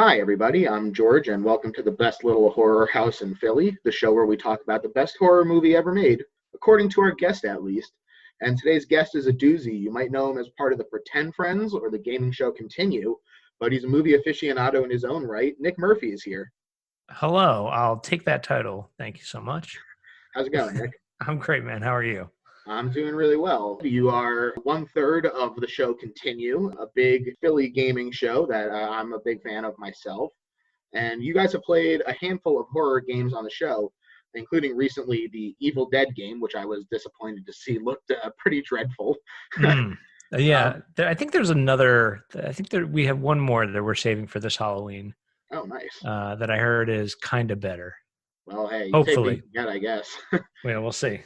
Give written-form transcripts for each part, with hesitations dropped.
Hi, everybody. I'm George, and welcome to the best little horror house in Philly, the show where we talk about the best horror movie ever made, according to our guest at least. And today's guest is a doozy. You might know him as part of the Pretend Friends or the gaming show Continue, but he's a movie aficionado in his own right. Nick Murphy is here. Hello, I'll take that title. Thank you so much. How's it going, Nick? I'm great, man. How are you? I'm doing really well. You are one third of the show Continue, a big Philly gaming show that I'm a big fan of myself. And you guys have played a handful of horror games on the show, including recently the Evil Dead game, which I was disappointed to see looked pretty dreadful. I think there's another. I think we have one more that we're saving for this Halloween. Oh, nice. That I heard is kind of better. Well, hey, hopefully, I guess. Yeah, we'll see.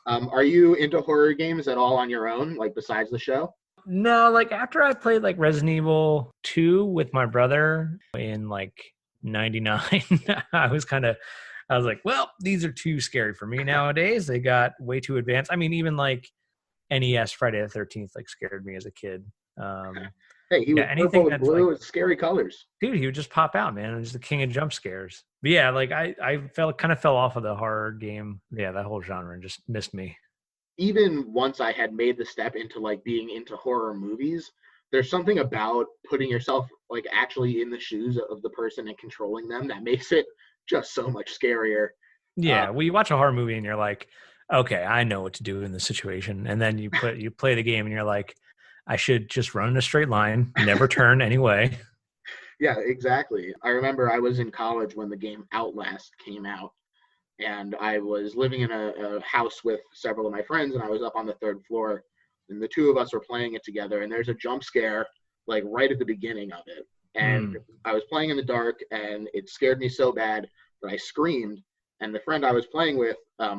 Are you into horror games at all on your own, like besides the show? No, like after I played like Resident Evil 2 with my brother in like 99, I was like, well, these are too scary for me nowadays. They got way too advanced. I mean, even like NES Friday the 13th like scared me as a kid. Hey, he was purple and blue with scary colors. Dude, he would just pop out, man. He was the king of jump scares. But yeah, like I fell off of the horror game. Yeah, that whole genre just missed me. Even once I had made the step into like being into horror movies, there's something about putting yourself like actually in the shoes of the person and controlling them that makes it just so much scarier. Yeah, well, you watch a horror movie and you're like, okay, I know what to do in this situation. And then you play the game and you're like, I should just run in a straight line, never turn anyway. Yeah, exactly. I remember I was in college when the game Outlast came out, and I was living in a house with several of my friends, and I was up on the third floor, and the two of us were playing it together, and there's a jump scare like right at the beginning of it. And I was playing in the dark, and it scared me so bad that I screamed, and the friend I was playing with,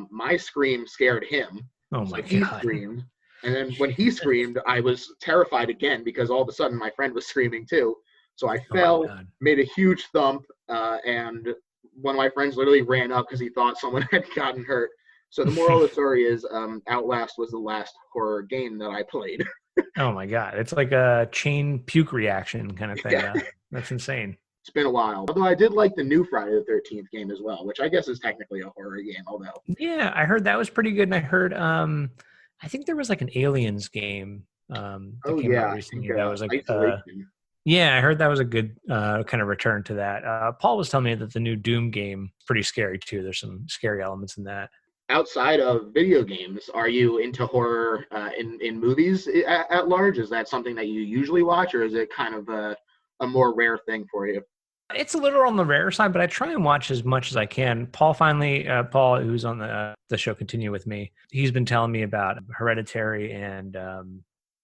my scream scared him. Oh my God. He screamed. And then when he screamed, I was terrified again because all of a sudden my friend was screaming too. So I fell, made a huge thump, and one of my friends literally ran up because he thought someone had gotten hurt. So the moral of the story is Outlast was the last horror game that I played. Oh my God. It's like a chain puke reaction kind of thing. Yeah. That's insane. It's been a while. Although I did like the new Friday the 13th game as well, which I guess is technically a horror game, although. Yeah, I heard that was pretty good. And I heard I think there was like an Aliens game that came out recently. That was like yeah, I heard that was a good kind of return to that. Paul was telling me that the new Doom game is pretty scary too. There's some scary elements in that. Outside of video games, are you into horror in movies at large? Is that something that you usually watch, or is it kind of a more rare thing for you? It's a little on the rare side, but I try and watch as much as I can. Paul, who's on the show Continue with me, he's been telling me about Hereditary and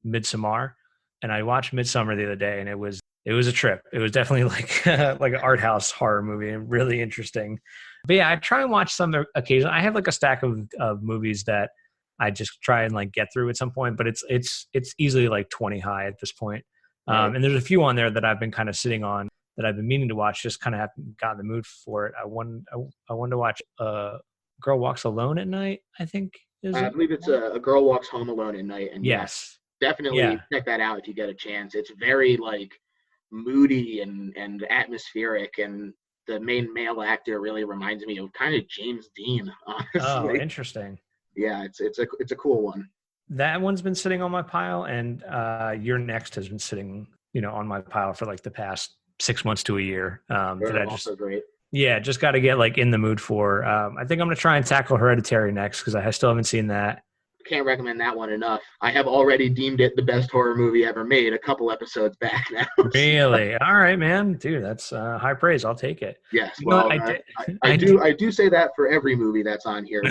Midsommar, and I watched Midsommar the other day, and it was a trip. It was definitely like like an art house horror movie, and really interesting. But yeah, I try and watch some occasionally. I have like a stack of movies that I just try and like get through at some point, but it's easily like 20 high at this point. Right. And there's a few on there that I've been kind of sitting on that I've been meaning to watch, just kind of haven't gotten the mood for it. I wanted to watch Girl Walks Alone at Night, I think. I believe it's a Girl Walks Home Alone at Night. And yes. Definitely check that out if you get a chance. It's very like moody and atmospheric, and the main male actor really reminds me of kind of James Dean, honestly. Oh, interesting. Yeah, it's a cool one. That one's been sitting on my pile, and You're Next has been sitting, on my pile for like the past 6 months to a year. They're also great. Yeah, just got to get like in the mood for. I think I'm going to try and tackle Hereditary next because I still haven't seen that. Can't recommend that one enough. I have already deemed it the best horror movie ever made a couple episodes back now. Really? All right, man. Dude, that's high praise. I'll take it. Yes. Well, I do say that for every movie that's on here.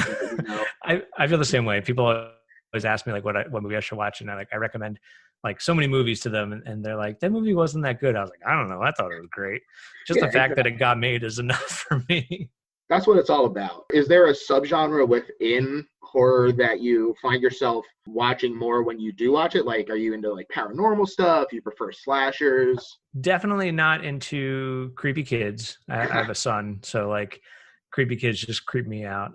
I feel the same way. People always ask me like what movie I should watch, and I recommend like so many movies to them, and they're like, that movie wasn't that good. I was like, I don't know. I thought it was great. Just the fact that it got made is enough for me. That's what it's all about. Is there a subgenre within horror that you find yourself watching more when you do watch it? Like, are you into like paranormal stuff? You prefer slashers? Definitely not into creepy kids. I have a son, so like creepy kids just creep me out.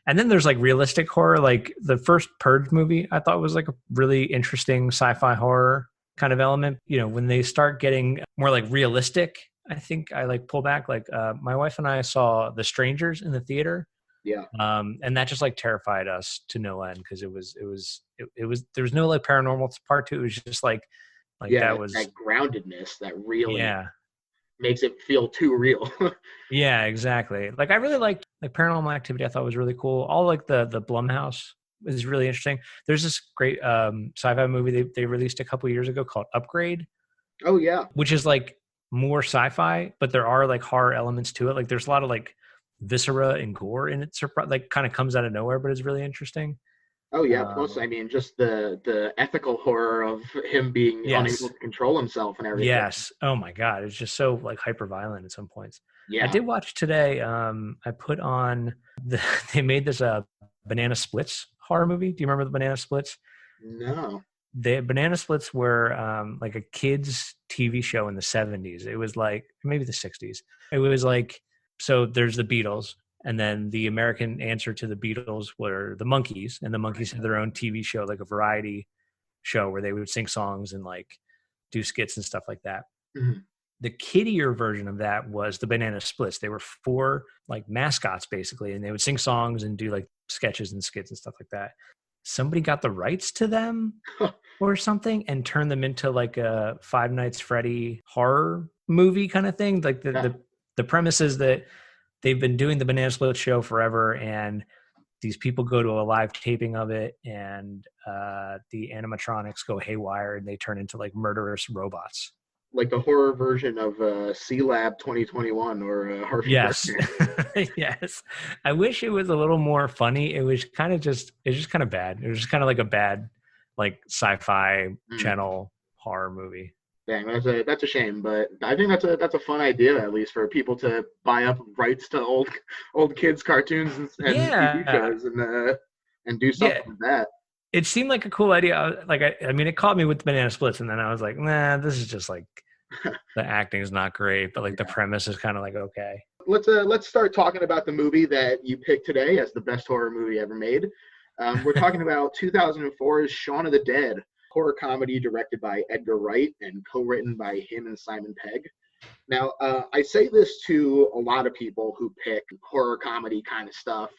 And then there's like realistic horror. Like the first Purge movie I thought was like a really interesting sci-fi horror. kind of element. When they start getting more like realistic, I think I like pull back. Like my wife and I saw The Strangers in the theater. Yeah. And that just like terrified us to no end because it was there was no like paranormal part to it. It was just like Yeah, that was that groundedness that really yeah. makes it feel too real. Yeah, exactly. Like I really liked like Paranormal Activity. I thought was really cool. All like the Blumhouse is really interesting. There's this great sci-fi movie they released a couple years ago called Upgrade, Oh yeah. which is like more sci-fi, but there are like horror elements to it. Like there's a lot of like viscera and gore in it. Like kind of comes out of nowhere, but it's really interesting. Oh yeah. Plus, Um, I mean, just the ethical horror of him being unable yes, to control himself and everything. yes. Oh my god, it's just so like hyper violent at some points. I Yeah. did watch today. I put on they made this Banana Splits horror movie. Do you remember the Banana Splits? No. The Banana Splits were like a kids TV show in the 70s. It was like maybe the 60s. It was like, so there's the Beatles, and then the American answer to the Beatles were the Monkees, and the Monkees had their own TV show, like a variety show where they would sing songs and like do skits and stuff like that. Mhm. The kiddier version of that was the Banana Splits. They were four like mascots basically, and they would sing songs and do like sketches and skits and stuff like that. Somebody got the rights to them or something and turned them into like a Five Nights Freddy horror movie kind of thing. Like Yeah. the premise is that they've been doing the Banana Split show forever, and these people go to a live taping of it, and the animatronics go haywire and they turn into like murderous robots. Like the horror version of C Lab 2021 or Harvey Yes. Birdman. Yes. I wish it was a little more funny. It's just kind of bad. It was just kind of like a bad, like sci-fi Mm. channel horror movie. Dang, that's a shame, but I think that's a fun idea at least for people to buy up rights to old kids cartoons and TV Yeah. shows and do Yeah. something with that. It seemed like a cool idea. I mean, it caught me with Banana Splits, and then I was like, nah, this is just like the acting is not great, but like the Yeah. premise is kind of like okay. Let's start talking about the movie that you picked today as the best horror movie ever made. We're talking about 2004's Shaun of the Dead, horror comedy directed by Edgar Wright and co-written by him and Simon Pegg. Now, I say this to a lot of people who pick horror comedy kind of stuff,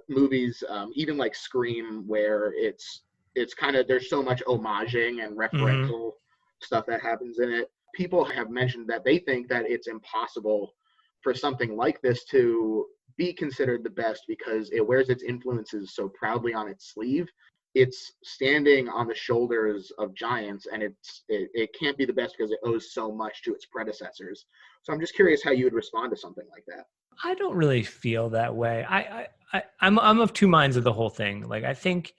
movies, even like Scream, where it's kind of there's so much homaging and Hmm. referential stuff that happens in it. People have mentioned that they think that it's impossible for something like this to be considered the best because it wears its influences so proudly on its sleeve. It's standing on the shoulders of giants, and it can't be the best because it owes so much to its predecessors. So I'm just curious how you would respond to something like that. I don't really feel that way. I'm of two minds of the whole thing. Like I think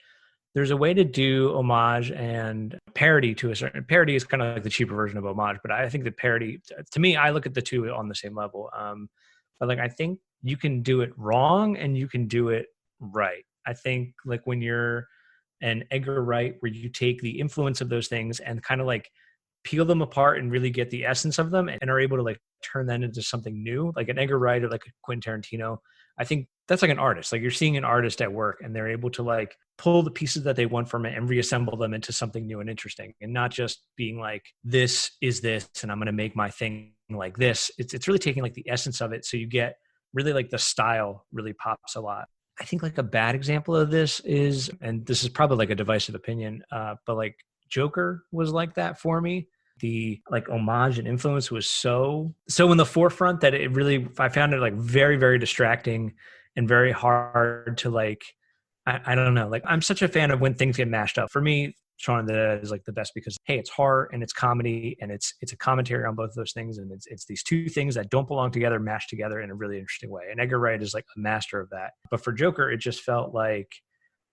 there's a way to do homage and parody to a certain parody is kind of like the cheaper version of homage, but I think the parody to me, I look at the two on the same level. But like I think you can do it wrong and you can do it right. I think like when you're an Edgar Wright, where you take the influence of those things and kind of like peel them apart and really get the essence of them and are able to like turn that into something new, like an Edgar Wright or like a Quentin Tarantino. I think that's like an artist. Like you're seeing an artist at work and they're able to like pull the pieces that they want from it and reassemble them into something new and interesting and not just being like, this is this and I'm going to make my thing like this. It's really taking like the essence of it. So you get really like the style really pops a lot. I think like a bad example of this is, and this is probably like a divisive opinion, but like Joker was like that for me. The like homage and influence was so in the forefront that it really I found it like very very distracting and very hard to like I don't know, like I'm such a fan of when things get mashed up. For me, Shaun of the Dead is like the best because hey, it's horror and it's comedy and it's a commentary on both of those things, and it's these two things that don't belong together mashed together in a really interesting way. And Edgar Wright is like a master of that. But for Joker, it just felt like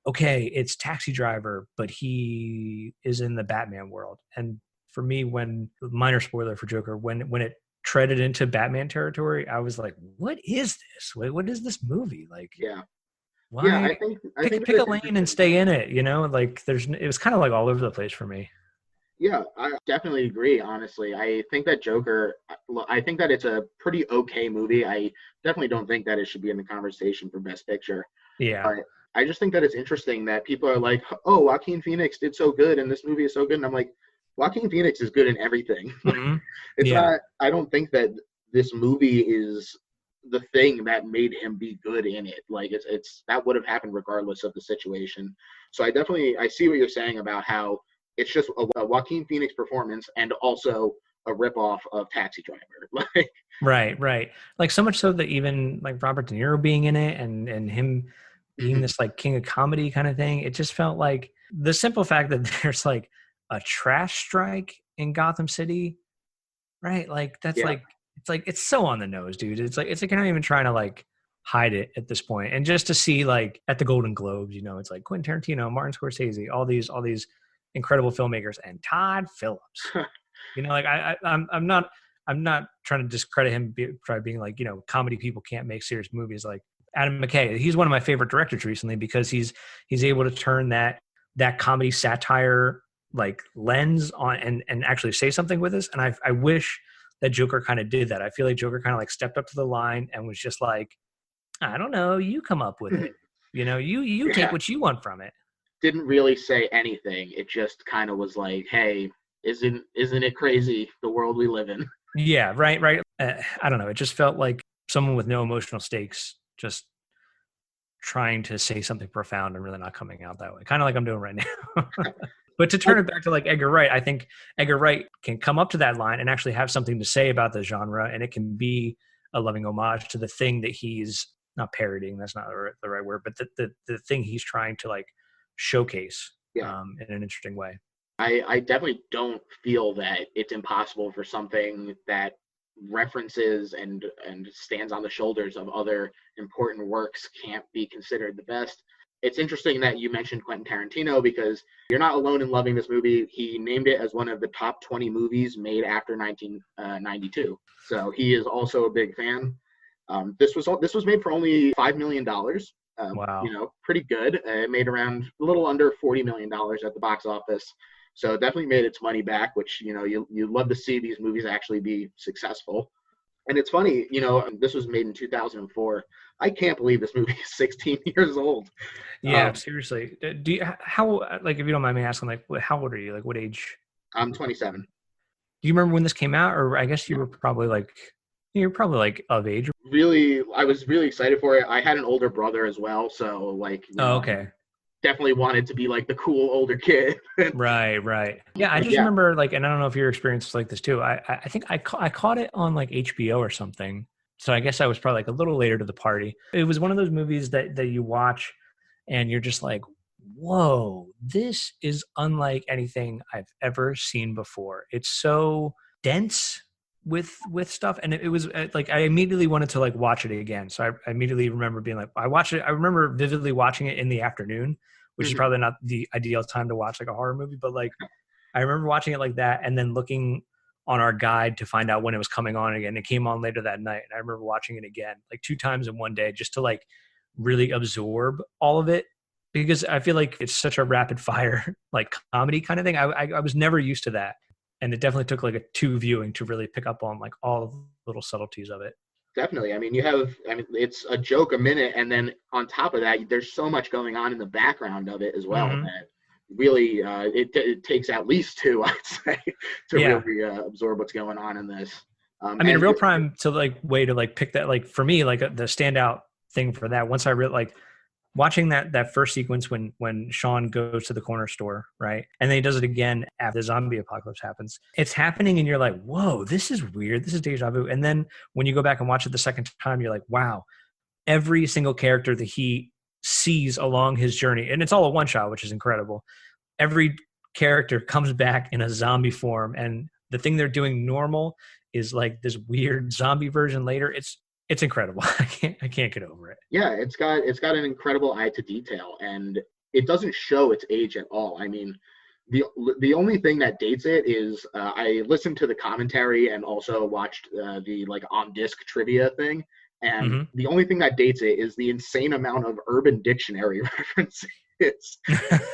okay, it's Taxi Driver, but he is in the Batman world. And for me, when minor spoiler for Joker, when it treaded into Batman territory, I was like, what is this? What is this movie? Like, Yeah, yeah. why I think that pick a it's lane and interesting. stay in it? Like it was kind of like all over the place for me. Yeah, I definitely agree. Honestly, I think that Joker. I think that it's a pretty okay movie. I definitely don't think that it should be in the conversation for Best Picture. Yeah. But I just think that it's interesting that people are like, "Oh, Joaquin Phoenix did so good, and this movie is so good," and I'm like, Joaquin Phoenix is good in everything. Hmm. It's Yeah. not. I don't think that this movie is the thing that made him be good in it. Like it's that would have happened regardless of the situation. So I see what you're saying about how it's just a Joaquin Phoenix performance and also a ripoff of Taxi Driver. Like Right, right. Like so much so that even like Robert De Niro being in it and him being this like king of comedy kind of thing, it just felt like the simple fact that there's like a trash strike in Gotham City, right? Like that's yeah, like it's so on the nose, dude. It's like you're not even trying to like hide it at this point. And just to see like at the Golden Globes, it's like Quentin Tarantino, Martin Scorsese, all these incredible filmmakers, and Todd Phillips. Like I'm not trying to discredit him by being like, comedy people can't make serious movies. Like Adam McKay, he's one of my favorite directors recently because he's able to turn that comedy satire like lens on and actually say something with us. And I wish that Joker kind of did that. I feel like Joker kind of like stepped up to the line and was just like, I don't know, you come up with it. You take yeah. what you want from it. Didn't really say anything. It just kind of was like, hey, isn't it crazy the world we live in? Yeah, right, right. I don't know. It just felt like someone with no emotional stakes, just trying to say something profound and really not coming out that way. Kind of like I'm doing right now. But to turn it back to like Edgar Wright, I think Edgar Wright can come up to that line and actually have something to say about the genre, and it can be a loving homage to the thing that he's not parodying. That's not the right word, but the thing he's trying to like showcase Yeah. in an interesting way. I definitely don't feel that it's impossible for something that references and stands on the shoulders of other important works can't be considered the best. It's interesting that you mentioned Quentin Tarantino because you're not alone in loving this movie. He named it as one of the top 20 movies made after 1992. So he is also a big fan. This was made for only $5 million. Wow. Pretty good. It made around a little under $40 million at the box office. So it definitely made its money back, which you love to see these movies actually be successful. And it's funny, this was made in 2004. I can't believe this movie is 16 years old. Yeah, seriously. Do you how like if you don't mind me asking, like how old are you? Like what age? I'm 27. Do you remember when this came out, or I guess you're probably like of age? Really, I was really excited for it. I had an older brother as well, so like Oh, I okay. definitely wanted to be like the cool older kid. Right, right. Yeah, I But just yeah, remember like, and I don't know if your experience is like this too. I think I caught it on like HBO or something. So I guess I was probably like a little later to the party. It was one of those movies that you watch and you're just like, whoa, this is unlike anything I've ever seen before. It's so dense with stuff, and it was like I immediately wanted to like watch it again. So I immediately remember being like, I watched it. I remember vividly watching it in the afternoon, which is mhm, probably not the ideal time to watch like a horror movie, but like I remember watching it like that and then looking on our guide to find out when it was coming on again. It came on later that night. And I remember watching it again, like 2 times in one day, just to like really absorb all of it. Because I feel like it's such a rapid fire, like comedy kind of thing. I was never used to that. And it definitely took like a 2 viewing to really pick up on like all the little subtleties of it. definitely. It's a joke a minute, and then on top of that, there's so much going on in the background of it as well Hmm. that really it takes at least two, I'd say, to Yeah. really absorb what's going on in this. I mean, a And real prime to like way to like pick that, like for me, like the standout thing for that, once I really like watching that first sequence when Shaun goes to the corner store, right? And then he does it again after the zombie apocalypse happens. It's happening and you're like, whoa, this is weird. This is deja vu. And then when you go back and watch it the second time, you're like, wow, every single character that he sees along his journey, and it's all a one shot, which is incredible. Every character comes back in a zombie form, and the thing they're doing normal is like this weird zombie version later. It's incredible. I can't get over it. yeah, it's got an incredible eye to detail, and it doesn't show its age at all. I mean, the the only thing that dates it is I listened to the commentary and also watched the like on disc trivia thing, and Hmm. the only thing that dates it is the insane amount of Urban Dictionary references.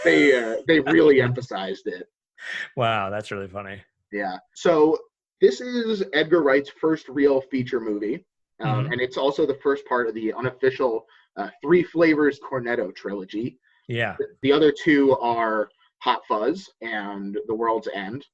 They really emphasized it. Wow, that's really funny. Yeah. So this is Edgar Wright's first real feature movie, Hmm. and it's also the first part of the unofficial Three Flavors Cornetto trilogy. Yeah. The other two are Hot Fuzz and The World's End.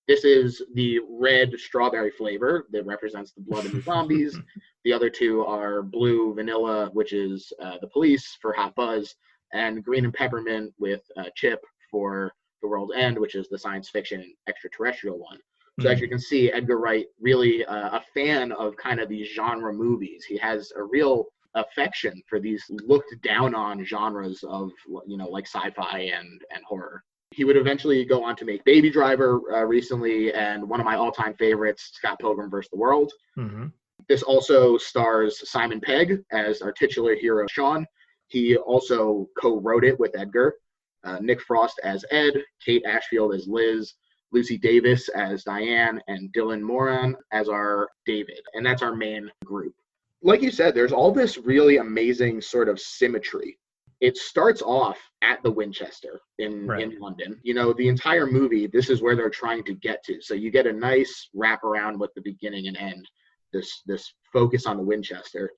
This is the red strawberry flavor that represents the blood of the zombies. The other two are blue vanilla, which is the police for Hot Buzz, and green and peppermint with Chip for The World's End, which is the science fiction extraterrestrial one. So as you can see, Edgar Wright really a fan of kind of these genre movies. He has a real affection for these looked down on genres of, like sci-fi and horror. He would eventually go on to make Baby Driver recently, and one of my all-time favorites, Scott Pilgrim vs. the World. Mm-hmm. This also stars Simon Pegg as our titular hero, Shaun. He also co-wrote it with Edgar. Nick Frost as Ed, Kate Ashfield as Liz, Lucy Davis as Diane, and Dylan Moran as our David. And that's our main group. Like you said, there's all this really amazing sort of symmetry. It starts off at the Winchester in London. The entire movie, this is where they're trying to get to. So you get a nice wraparound with the beginning and end, this focus on the Winchester.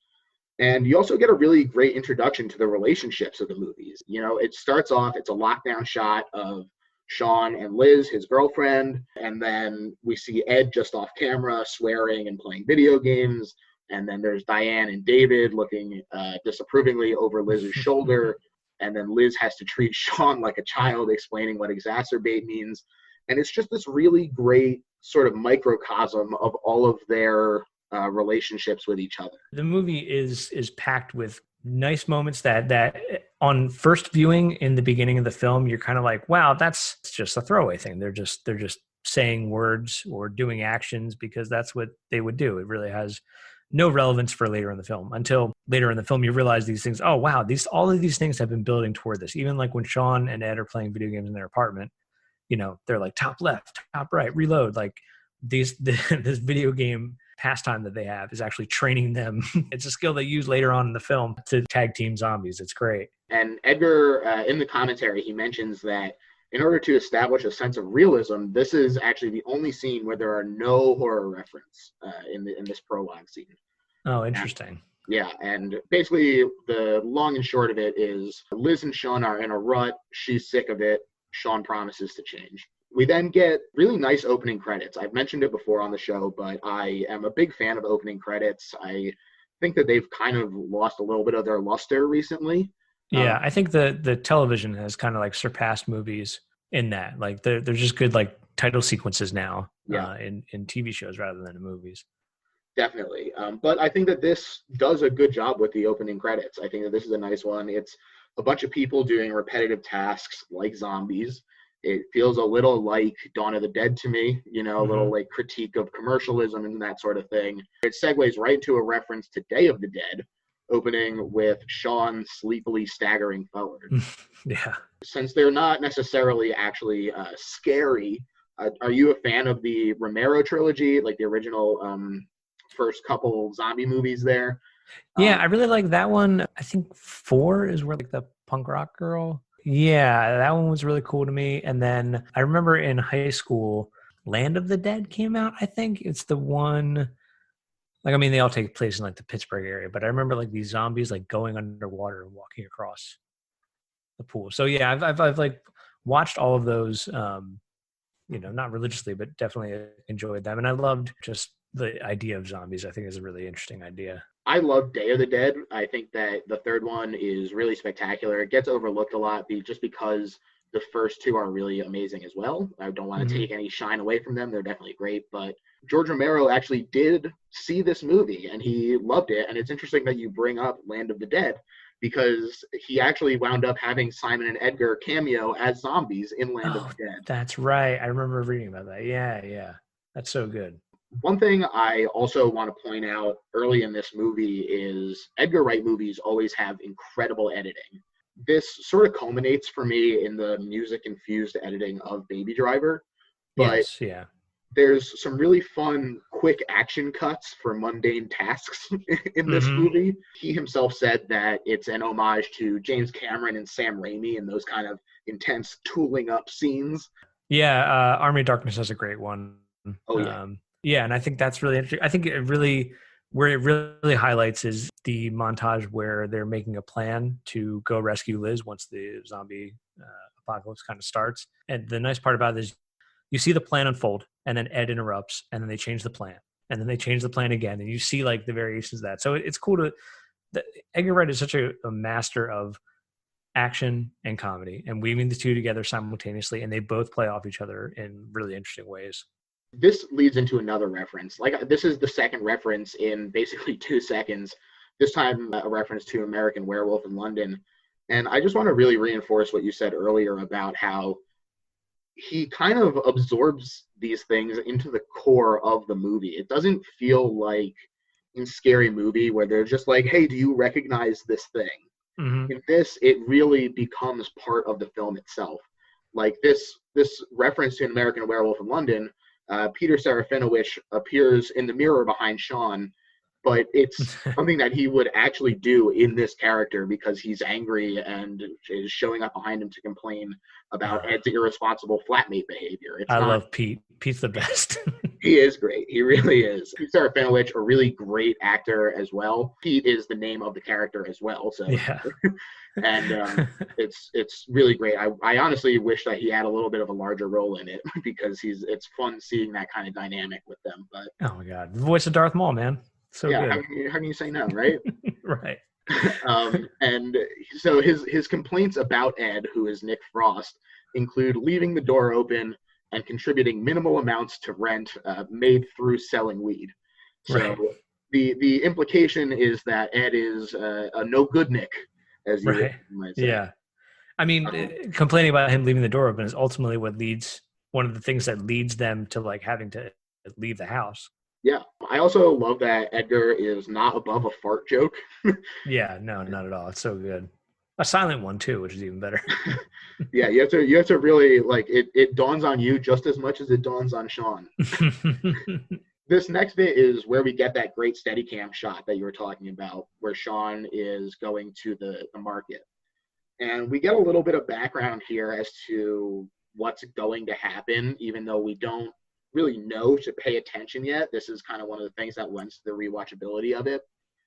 And you also get a really great introduction to the relationships of the movies. It starts off, it's a lockdown shot of Shaun and Liz, his girlfriend, and then we see Ed just off camera swearing and playing video games. And then there's Diane and David looking disapprovingly over Liz's shoulder. And then Liz has to treat Shaun like a child, explaining what exacerbate means. And it's just this really great sort of microcosm of all of their relationships with each other. The movie is packed with nice moments that on first viewing in the beginning of the film, you're kind of like, wow, that's just a throwaway thing. They're just saying words or doing actions because that's what they would do. It really has no relevance for later in the film. Until later in the film, you realize these things, oh, wow, all of these things have been building toward this. Even like when Shaun and Ed are playing video games in their apartment, they're like top left, top right, reload. Like this video game pastime that they have is actually training them. It's a skill they use later on in the film to tag team zombies. It's great. And Edgar, in the commentary, he mentions that in order to establish a sense of realism, this is actually the only scene where there are no horror reference in this prologue scene. Oh, interesting. And basically the long and short of it is Liz and Shaun are in a rut. She's sick of it. Shaun promises to change. We then get really nice opening credits. I've mentioned it before on the show, but I am a big fan of opening credits. I think that they've kind of lost a little bit of their luster recently. Yeah, I think the television has kind of like surpassed movies in that. Like they're just good like title sequences now in TV shows rather than in movies. Definitely. But I think that this does a good job with the opening credits. I think that this is a nice one. It's a bunch of people doing repetitive tasks like zombies. It feels a little like Dawn of the Dead to me, a little like critique of commercialism and that sort of thing. It segues right into a reference to Day of the Dead, opening with Shaun sleepily staggering forward. Yeah. Since they're not necessarily actually scary, are you a fan of the Romero trilogy, like the original first couple zombie movies there? Yeah, I really like that one. I think 4 is where like the punk rock girl. Yeah, that one was really cool to me. And then I remember in high school, Land of the Dead came out. I think it's the one. Like, I mean, they all take place in like the Pittsburgh area, but I remember like these zombies like going underwater and walking across the pool. So yeah, I've like watched all of those, not religiously, but definitely enjoyed them. And I loved just the idea of zombies. I think is a really interesting idea. I love Day of the Dead. I think that the third one is really spectacular. It gets overlooked a lot just because the first two are really amazing as well. I don't want to take any shine away from them. They're definitely great, but George Romero actually did see this movie and he loved it. And it's interesting that you bring up Land of the Dead because he actually wound up having Simon and Edgar cameo as zombies in Land of the Dead. That's right. I remember reading about that. Yeah. That's so good. One thing I also want to point out early in this movie is Edgar Wright movies always have incredible editing. This sort of culminates for me in the music-infused editing of Baby Driver. But there's some really fun, quick action cuts for mundane tasks in this movie. He himself said that it's an homage to James Cameron and Sam Raimi and those kind of intense tooling up scenes. Yeah, Army of Darkness has a great one. Oh, yeah. Yeah, and I think that's really interesting. I think where it really highlights is the montage where they're making a plan to go rescue Liz once the zombie apocalypse kind of starts. And the nice part about this, you see the plan unfold, and then Ed interrupts, and then they change the plan, and then they change the plan again, and you see like the variations of that. So it's cool to. Edgar Wright is such a master of action and comedy, and weaving the two together simultaneously, and they both play off each other in really interesting ways. This leads into another reference. Like, this is the second reference in basically 2 seconds. This time, a reference to American Werewolf in London. And I just want to really reinforce what you said earlier about how he kind of absorbs these things into the core of the movie. It doesn't feel like in Scary Movie where they're just like, hey, do you recognize this thing? Mm-hmm. In this, it really becomes part of the film itself. Like this reference to an American Werewolf in London, Peter Serafinowicz appears in the mirror behind Shaun, but it's something that he would actually do in this character because he's angry and is showing up behind him to complain about Ed's irresponsible flatmate behavior. I love Pete. Pete's the best. He is great. He really is. Pete Serafinowicz, a really great actor as well. Pete is the name of the character as well. So yeah. And it's really great. I honestly wish that he had a little bit of a larger role in it because it's fun seeing that kind of dynamic with them. But oh my God, the voice of Darth Maul, man. So yeah, good. How can you say no, right? Right. And so his complaints about Ed, who is Nick Frost, include leaving the door open and contributing minimal amounts to rent made through selling weed. So right. the implication is that Ed is a no good Nick, as you might say. Yeah. I mean, complaining about him leaving the door open is ultimately one of the things that leads them to like having to leave the house. Yeah. I also love that Edgar is not above a fart joke. Yeah, no, not at all. It's so good. A silent one too, which is even better. Yeah, you have to really like it dawns on you just as much as it dawns on Shaun. This next bit is where we get that great Steadicam shot that you were talking about, where Shaun is going to the market. And we get a little bit of background here as to what's going to happen, even though we don't really know to pay attention yet. This is kind of one of the things that lends to the rewatchability of it.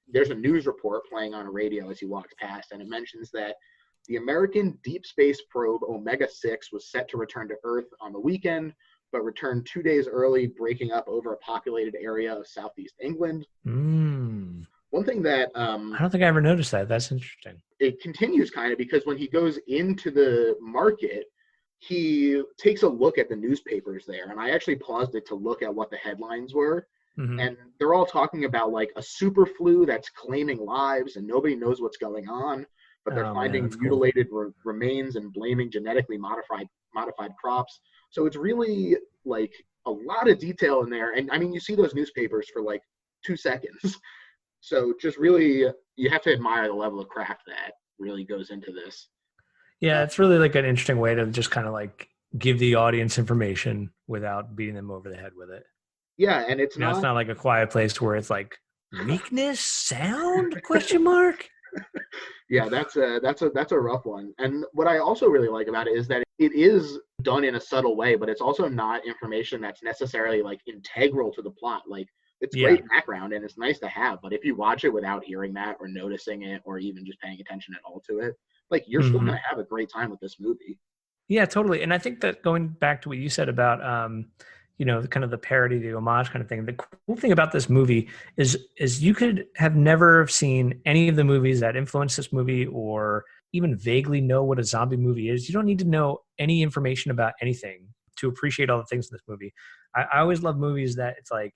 There's a news report playing on a radio as he walks past, and it mentions that the American deep space probe Omega-6 was set to return to Earth on the weekend, but returned 2 days early, breaking up over a populated area of southeast England. One thing that I don't think I ever noticed that. That's interesting. It continues kind of because when he goes into the market, he takes a look at the newspapers there, and I actually paused it to look at what the headlines were. Mm-hmm. And they're all talking about like a super flu that's claiming lives and nobody knows what's going on, but they're finding mutilated remains and blaming genetically modified crops. So it's really like a lot of detail in there. And I mean, you see those newspapers for like 2 seconds. So just really, you have to admire the level of craft that really goes into this. Yeah, it's really like an interesting way to just kind of like give the audience information without beating them over the head with it. Yeah, and it's not like A Quiet Place where it's like weakness, sound, question mark. Yeah, that's a rough one. And what I also really like about it is that it is done in a subtle way, but it's also not information that's necessarily like integral to the plot. Like it's great background and it's nice to have, but if you watch it without hearing that or noticing it or even just paying attention at all to it, like you're still gonna have a great time with this movie. Yeah, totally. And I think that going back to what you said about kind of the parody, the homage kind of thing. The cool thing about this movie is you could have never seen any of the movies that influenced this movie or even vaguely know what a zombie movie is. You don't need to know any information about anything to appreciate all the things in this movie. I always love movies that it's like,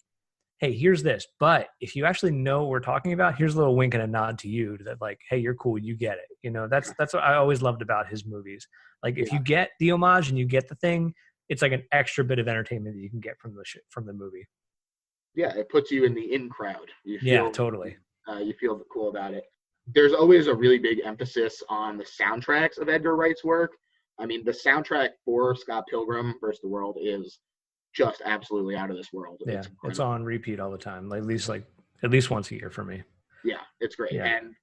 hey, here's this. But if you actually know what we're talking about, here's a little wink and a nod to you that like, hey, you're cool. You get it. That's what I always loved about his movies. Like if you get the homage and you get the thing, it's like an extra bit of entertainment that you can get from the movie. Yeah, it puts you in the in crowd. Totally. You feel cool about it. There's always a really big emphasis on the soundtracks of Edgar Wright's work. I mean, the soundtrack for Scott Pilgrim vs. the World is just absolutely out of this world. Yeah, it's on repeat all the time, at least once a year for me. Yeah, it's great. Yeah. And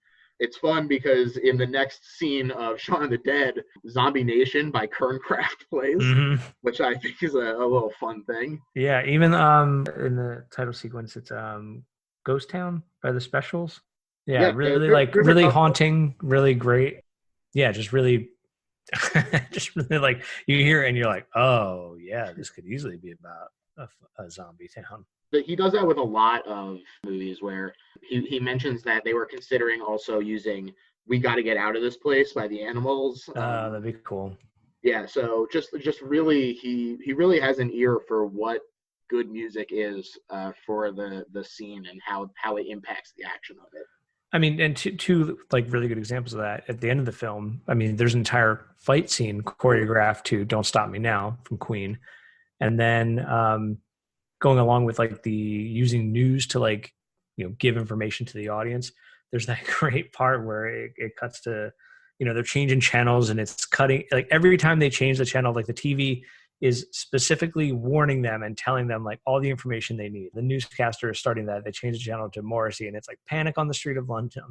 it's fun because in the next scene of Shaun of the Dead, Zombie Nation by Kernkraft plays, which I think is a little fun thing. Yeah, even in the title sequence, it's Ghost Town by the Specials. Yeah, really really haunting, really great. Yeah, just really Just really like you hear it and you're like, oh yeah, this could easily be about a zombie town. But he does that with a lot of movies where he mentions that they were considering also using "We Got to Get Out of This Place" by the Animals. That'd be cool. Yeah, so just really he really has an ear for what good music is for the scene and how it impacts the action of it. I mean, and two like really good examples of that at the end of the film. I mean, there's an entire fight scene choreographed to "Don't Stop Me Now" from Queen, and then going along with like the using news to like give information to the audience. There's that great part where it cuts to they're changing channels and it's cutting like every time they change the channel, like the TV is specifically warning them and telling them like all the information they need. The newscaster is starting that. They change the channel to Morrissey and it's like panic on the street of London,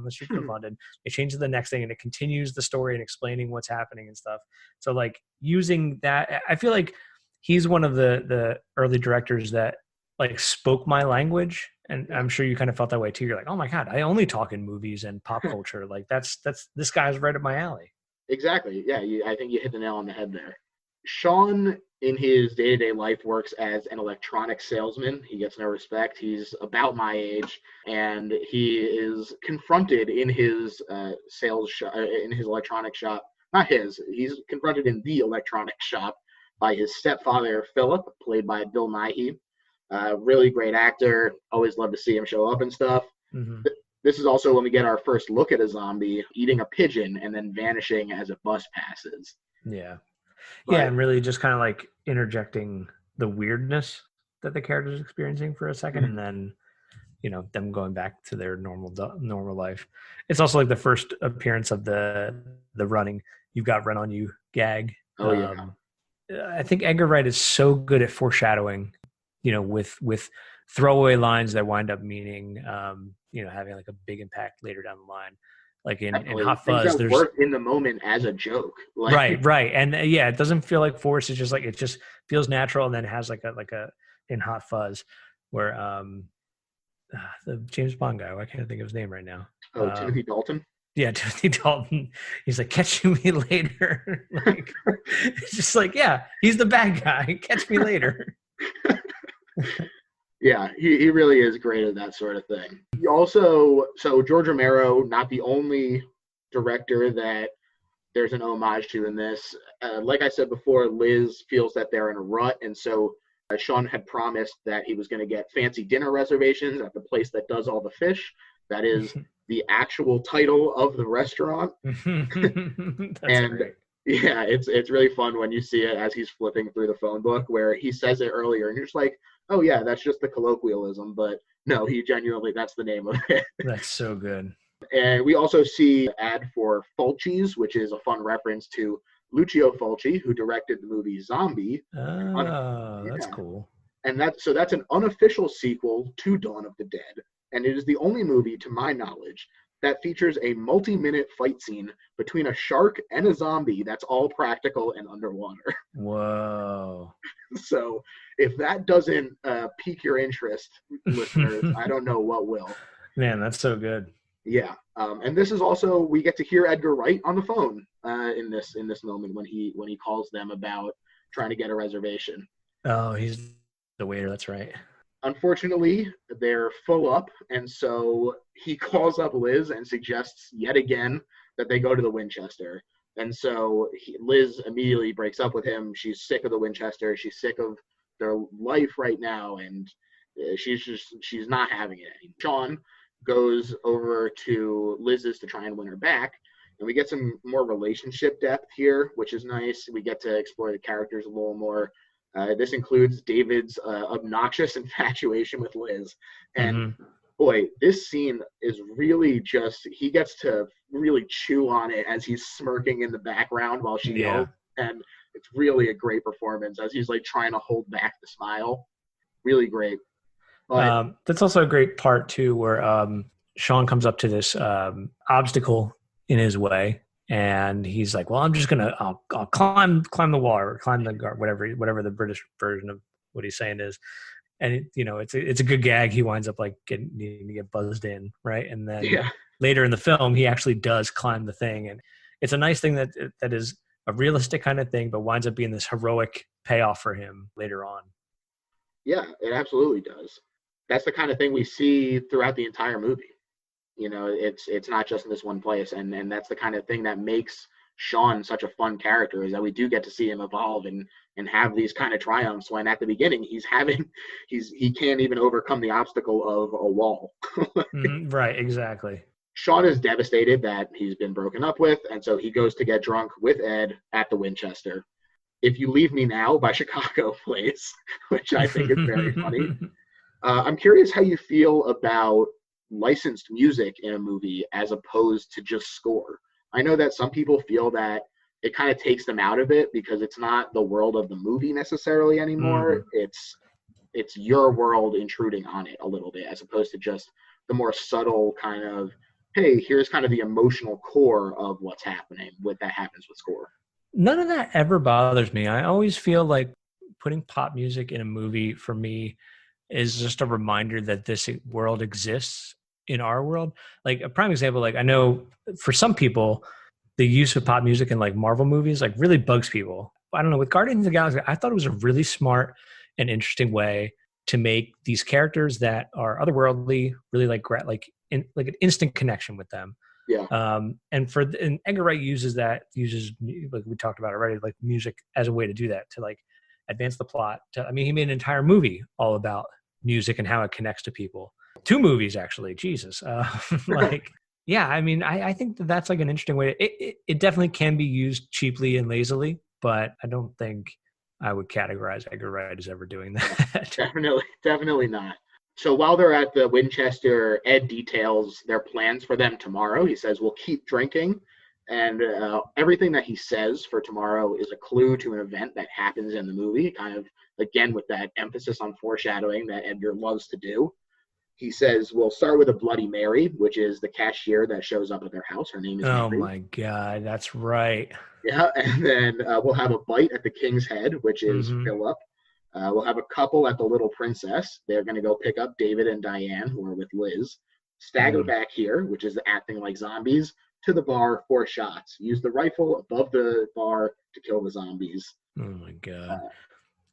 They change to the next thing and it continues the story and explaining what's happening and stuff. So like using that, I feel like he's one of the early directors that like spoke my language. And I'm sure you kind of felt that way too. You're like, oh my God, I only talk in movies and pop culture. Like that's this guy's right up my alley. Exactly. Yeah, I think you hit the nail on the head there. Shaun, in his day-to-day life, works as an electronics salesman. He gets no respect. He's about my age, and he is confronted in his in his electronics shop. Not his. He's confronted in the electronics shop by his stepfather, Philip, played by Bill Nighy. Really great actor. Always love to see him show up and stuff. Mm-hmm. This is also when we get our first look at a zombie eating a pigeon and then vanishing as a bus passes. Yeah. But, yeah, and really just kind of like interjecting the weirdness that the character's experiencing for a second, and then them going back to their normal life. It's also like the first appearance of the running "You've Got Run on You" gag. Oh yeah. I think Edgar Wright is so good at foreshadowing, with throwaway lines that wind up meaning having like a big impact later down the line. Like in Hot Fuzz, there's work in the moment as a joke. Right, and it doesn't feel like forced. It's just like it just feels natural, and then has like a in Hot Fuzz where the James Bond guy. I can't think of his name right now. Timothy Dalton. Yeah, Timothy Dalton. He's like, "Catch me later." Like it's just like, yeah, he's the bad guy. Catch me later. Yeah, he really is great at that sort of thing. He also, so George Romero, not the only director that there's an homage to in this. Like I said before, Liz feels that they're in a rut, and so Shaun had promised that he was going to get fancy dinner reservations at the place that does all the fish. That is the actual title of the restaurant. That's great. Yeah, it's really fun when you see it as he's flipping through the phone book where he says it earlier, and you're just like, oh yeah, that's just the colloquialism, but no, he genuinely, that's the name of it. That's so good. And we also see an ad for Fulci's, which is a fun reference to Lucio Fulci, who directed the movie Zombie. Oh, that's cool. And that's an unofficial sequel to Dawn of the Dead, and it is the only movie, to my knowledge, that features a multi-minute fight scene between a shark and a zombie that's all practical and underwater. Whoa. So if that doesn't pique your interest, listeners, I don't know what will. Man, that's so good. Yeah. And this is also, we get to hear Edgar Wright on the phone in this moment when he calls them about trying to get a reservation. Oh, he's the waiter. That's right. Unfortunately, they're full up, and so he calls up Liz and suggests yet again that they go to the Winchester. And so Liz immediately breaks up with him. She's sick of the Winchester. She's sick of their life right now, and she's not having it anymore. Shaun goes over to Liz's to try and win her back, and we get some more relationship depth here, which is nice. We get to explore the characters a little more. This includes David's obnoxious infatuation with Liz. And boy, this scene is really just, he gets to really chew on it as he's smirking in the background while she yells. And it's really a great performance as he's like trying to hold back the smile. Really great. But, that's also a great part too, where Shaun comes up to this obstacle in his way. And he's like, well, I'm just I'll climb the wall or climb the guard, whatever the British version of what he's saying is. And it's a good gag. He winds up like needing to get buzzed in, right? And then later in the film, he actually does climb the thing, and it's a nice thing that is a realistic kind of thing, but winds up being this heroic payoff for him later on. Yeah, it absolutely does. That's the kind of thing we see throughout the entire movie. It's not just in this one place, and that's the kind of thing that makes Shaun such a fun character, is that we do get to see him evolve and have these kind of triumphs when at the beginning he can't even overcome the obstacle of a wall. Right, exactly. Shaun is devastated that he's been broken up with, and so he goes to get drunk with Ed at the Winchester. If You Leave Me Now by Chicago plays, which I think is very funny. I'm curious how you feel about licensed music in a movie as opposed to just score. I know that some people feel that it kind of takes them out of it because it's not the world of the movie necessarily anymore. It's your world intruding on it a little bit, as opposed to just the more subtle kind of, hey, here's kind of the emotional core of what's happening that happens with score. None of that ever bothers me. I always feel like putting pop music in a movie for me is just a reminder that this world exists in our world. Like a prime example, like I know for some people, the use of pop music in like Marvel movies like really bugs people. I don't know, with Guardians of the Galaxy, I thought it was a really smart and interesting way to make these characters that are otherworldly really like an instant connection with them. Yeah. And Edgar Wright uses like we talked about already, like music as a way to do that, to like advance the plot. He made an entire movie all about music and how it connects to people. 2 movies actually. Jesus. Yeah. I think that's like an interesting way. It definitely can be used cheaply and lazily, but I don't think I would categorize Edgar Wright as ever doing that. Definitely not. So while they're at the Winchester, Ed details their plans for them tomorrow. He says, we'll keep drinking. And everything that he says for tomorrow is a clue to an event that happens in the movie, kind of, again, with that emphasis on foreshadowing that Edgar loves to do. He says, we'll start with a Bloody Mary, which is the cashier that shows up at their house. Her name is Mary. Oh, my God. That's right. Yeah, and then we'll have a bite at the King's Head, which is Philip. We'll have a couple at the Little Princess. They're going to go pick up David and Diane, who are with Liz. Stagger back here, which is acting like zombies, to the bar, 4 shots. Use the rifle above the bar to kill the zombies. Oh, my God.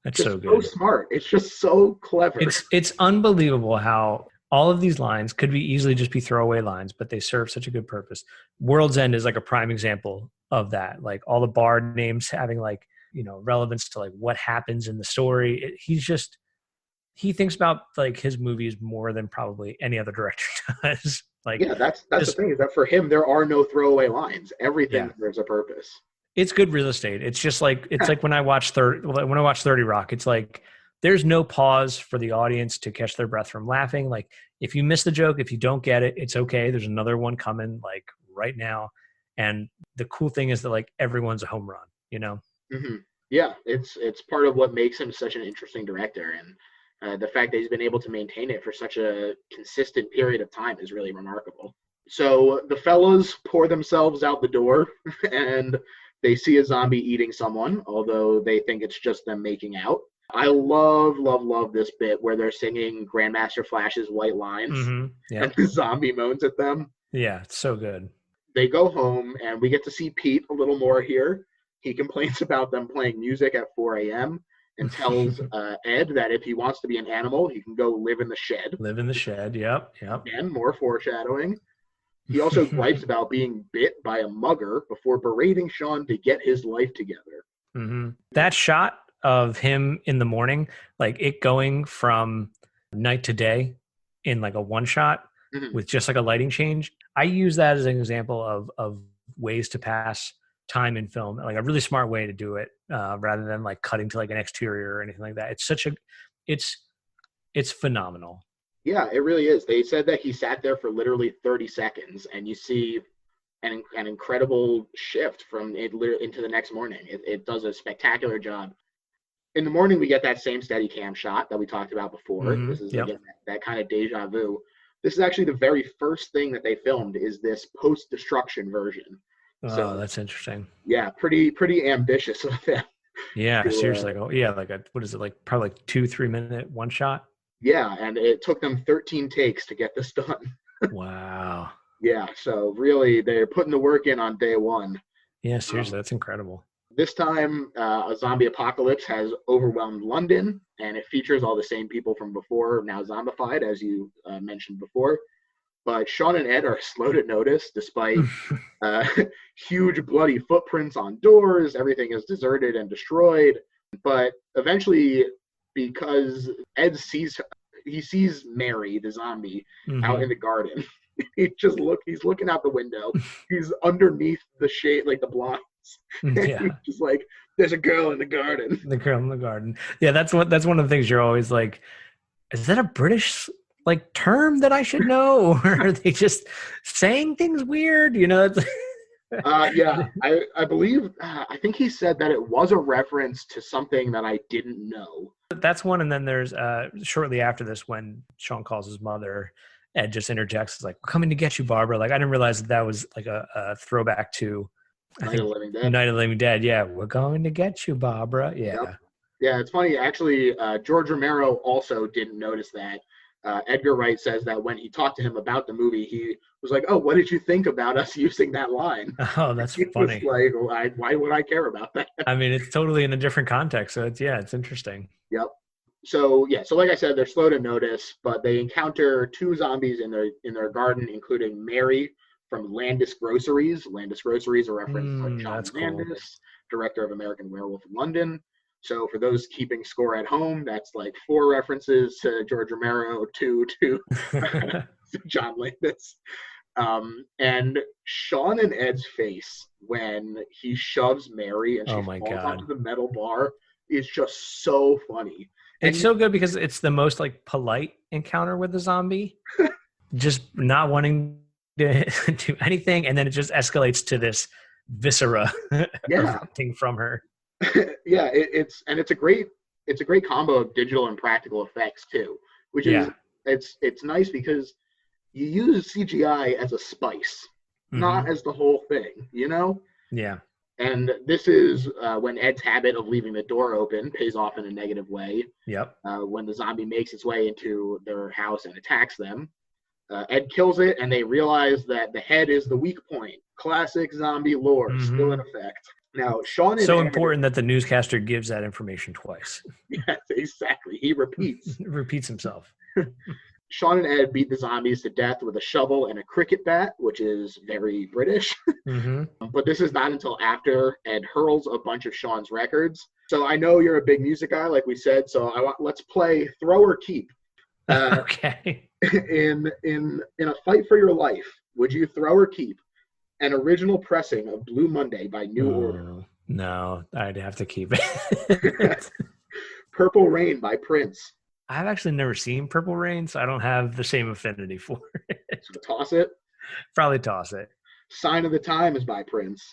That's so good. So smart. It's just so clever. It's unbelievable how all of these lines could be easily just be throwaway lines, but they serve such a good purpose. World's End is like a prime example of that. Like all the bar names having like, relevance to like what happens in the story. He thinks about like his movies more than probably any other director does. Like, yeah, that's the thing, is that for him, there are no throwaway lines. Everything serves a purpose. It's good real estate. It's just like, it's like when I watch 30 Rock, it's like, there's no pause for the audience to catch their breath from laughing. Like if you miss the joke, if you don't get it, it's okay. There's another one coming like right now. And the cool thing is that like everyone's a home run, Mm-hmm. Yeah, it's part of what makes him such an interesting director, and the fact that he's been able to maintain it for such a consistent period of time is really remarkable. So the fellows pour themselves out the door, and they see a zombie eating someone, although they think it's just them making out. I love this bit where they're singing Grandmaster Flash's White Lines, and the zombie moans at them. Yeah, it's so good. They go home, and we get to see Pete a little more here. He complains about them playing music at 4 a.m. and tells Ed that if he wants to be an animal, he can go live in the shed. Live in the shed, yep. Again, more foreshadowing. He also gripes about being bit by a mugger before berating Shaun to get his life together. Mm-hmm. That shot of him in the morning, like it going from night to day in like a one shot with just like a lighting change. I use that as an example of ways to pass time in film, like a really smart way to do it, rather than like cutting to like an exterior or anything like that. It's phenomenal. Yeah, it really is. They said that he sat there for literally 30 seconds, and you see an incredible shift from it into the next morning. It does a spectacular job. In the morning, we get that same steady cam shot that we talked about before. This is again that kind of deja vu. This is actually the very first thing that they filmed, is this post-destruction version. So that's interesting. Yeah, pretty ambitious of them. Yeah, seriously. What is it, like probably like 2-3 minute one shot? Yeah, and it took them 13 takes to get this done. Wow. Yeah, so really they're putting the work in on day one. Yeah, seriously, that's incredible. This time, a zombie apocalypse has overwhelmed London, and it features all the same people from before, now zombified, as you mentioned before. But Shaun and Ed are slow to notice, despite uh, huge bloody footprints on doors. Everything is deserted and destroyed. But eventually, because Ed sees Mary, the zombie, out in the garden. He's looking out the window. He's underneath the shade, like the blinds. Yeah. He's just like, there's a girl in the garden. The girl in the garden. Yeah, that's one of the things you're always like, is that a British like term that I should know? Or are they just saying things weird? It's Yeah, I believe, I think he said that it was a reference to something that I didn't know. That's one. And then there's shortly after this, when Shaun calls his mother, Ed just interjects, it's like, we're coming to get you, Barbara. Like, I didn't realize that was like a throwback to Night of the Living Dead. Night of the Living Dead. Yeah, we're going to get you, Barbara. Yeah. Yep. Yeah, it's funny. Actually, George Romero also didn't notice that. Edgar Wright says that when he talked to him about the movie, he was like, "Oh, what did you think about us using that line?" Oh, that's he funny. Was like, why would I care about that? I mean, it's totally in a different context. So it's interesting. Yep. So like I said, they're slow to notice, but they encounter two zombies in their garden, including Mary from Landis Groceries. Landis Groceries, a reference to John Landis, director of American Werewolf in London. So for those keeping score at home, that's like 4 references to George Romero, 2 to John Landis. And Shaun and Ed's face when he shoves Mary and she falls onto the metal bar is just so funny. It's so good because it's the most like polite encounter with the zombie, just not wanting to do anything, and then it just escalates to this viscera erupting from her. Yeah, it's a great combo of digital and practical effects too, which is it's nice because you use CGI as a spice, not as the whole thing, Yeah. And this is when Ed's habit of leaving the door open pays off in a negative way. Yep. When the zombie makes its way into their house and attacks them, Ed kills it, and they realize that the head is the weak point. Classic zombie lore, still in effect. Now, Shaun and so Ed, important that the newscaster gives that information twice. Yes, exactly. He repeats himself. Shaun and Ed beat the zombies to death with a shovel and a cricket bat, which is very British. But this is not until after Ed hurls a bunch of Shaun's records. So I know you're a big music guy, like we said. So let's play Throw or Keep. Okay. In a fight for your life, would you throw or keep an original pressing of Blue Monday by New Order? No, I'd have to keep it. Purple Rain by Prince. I've actually never seen Purple Rain, so I don't have the same affinity for it. So toss it? Probably toss it. Sign of the Times by Prince.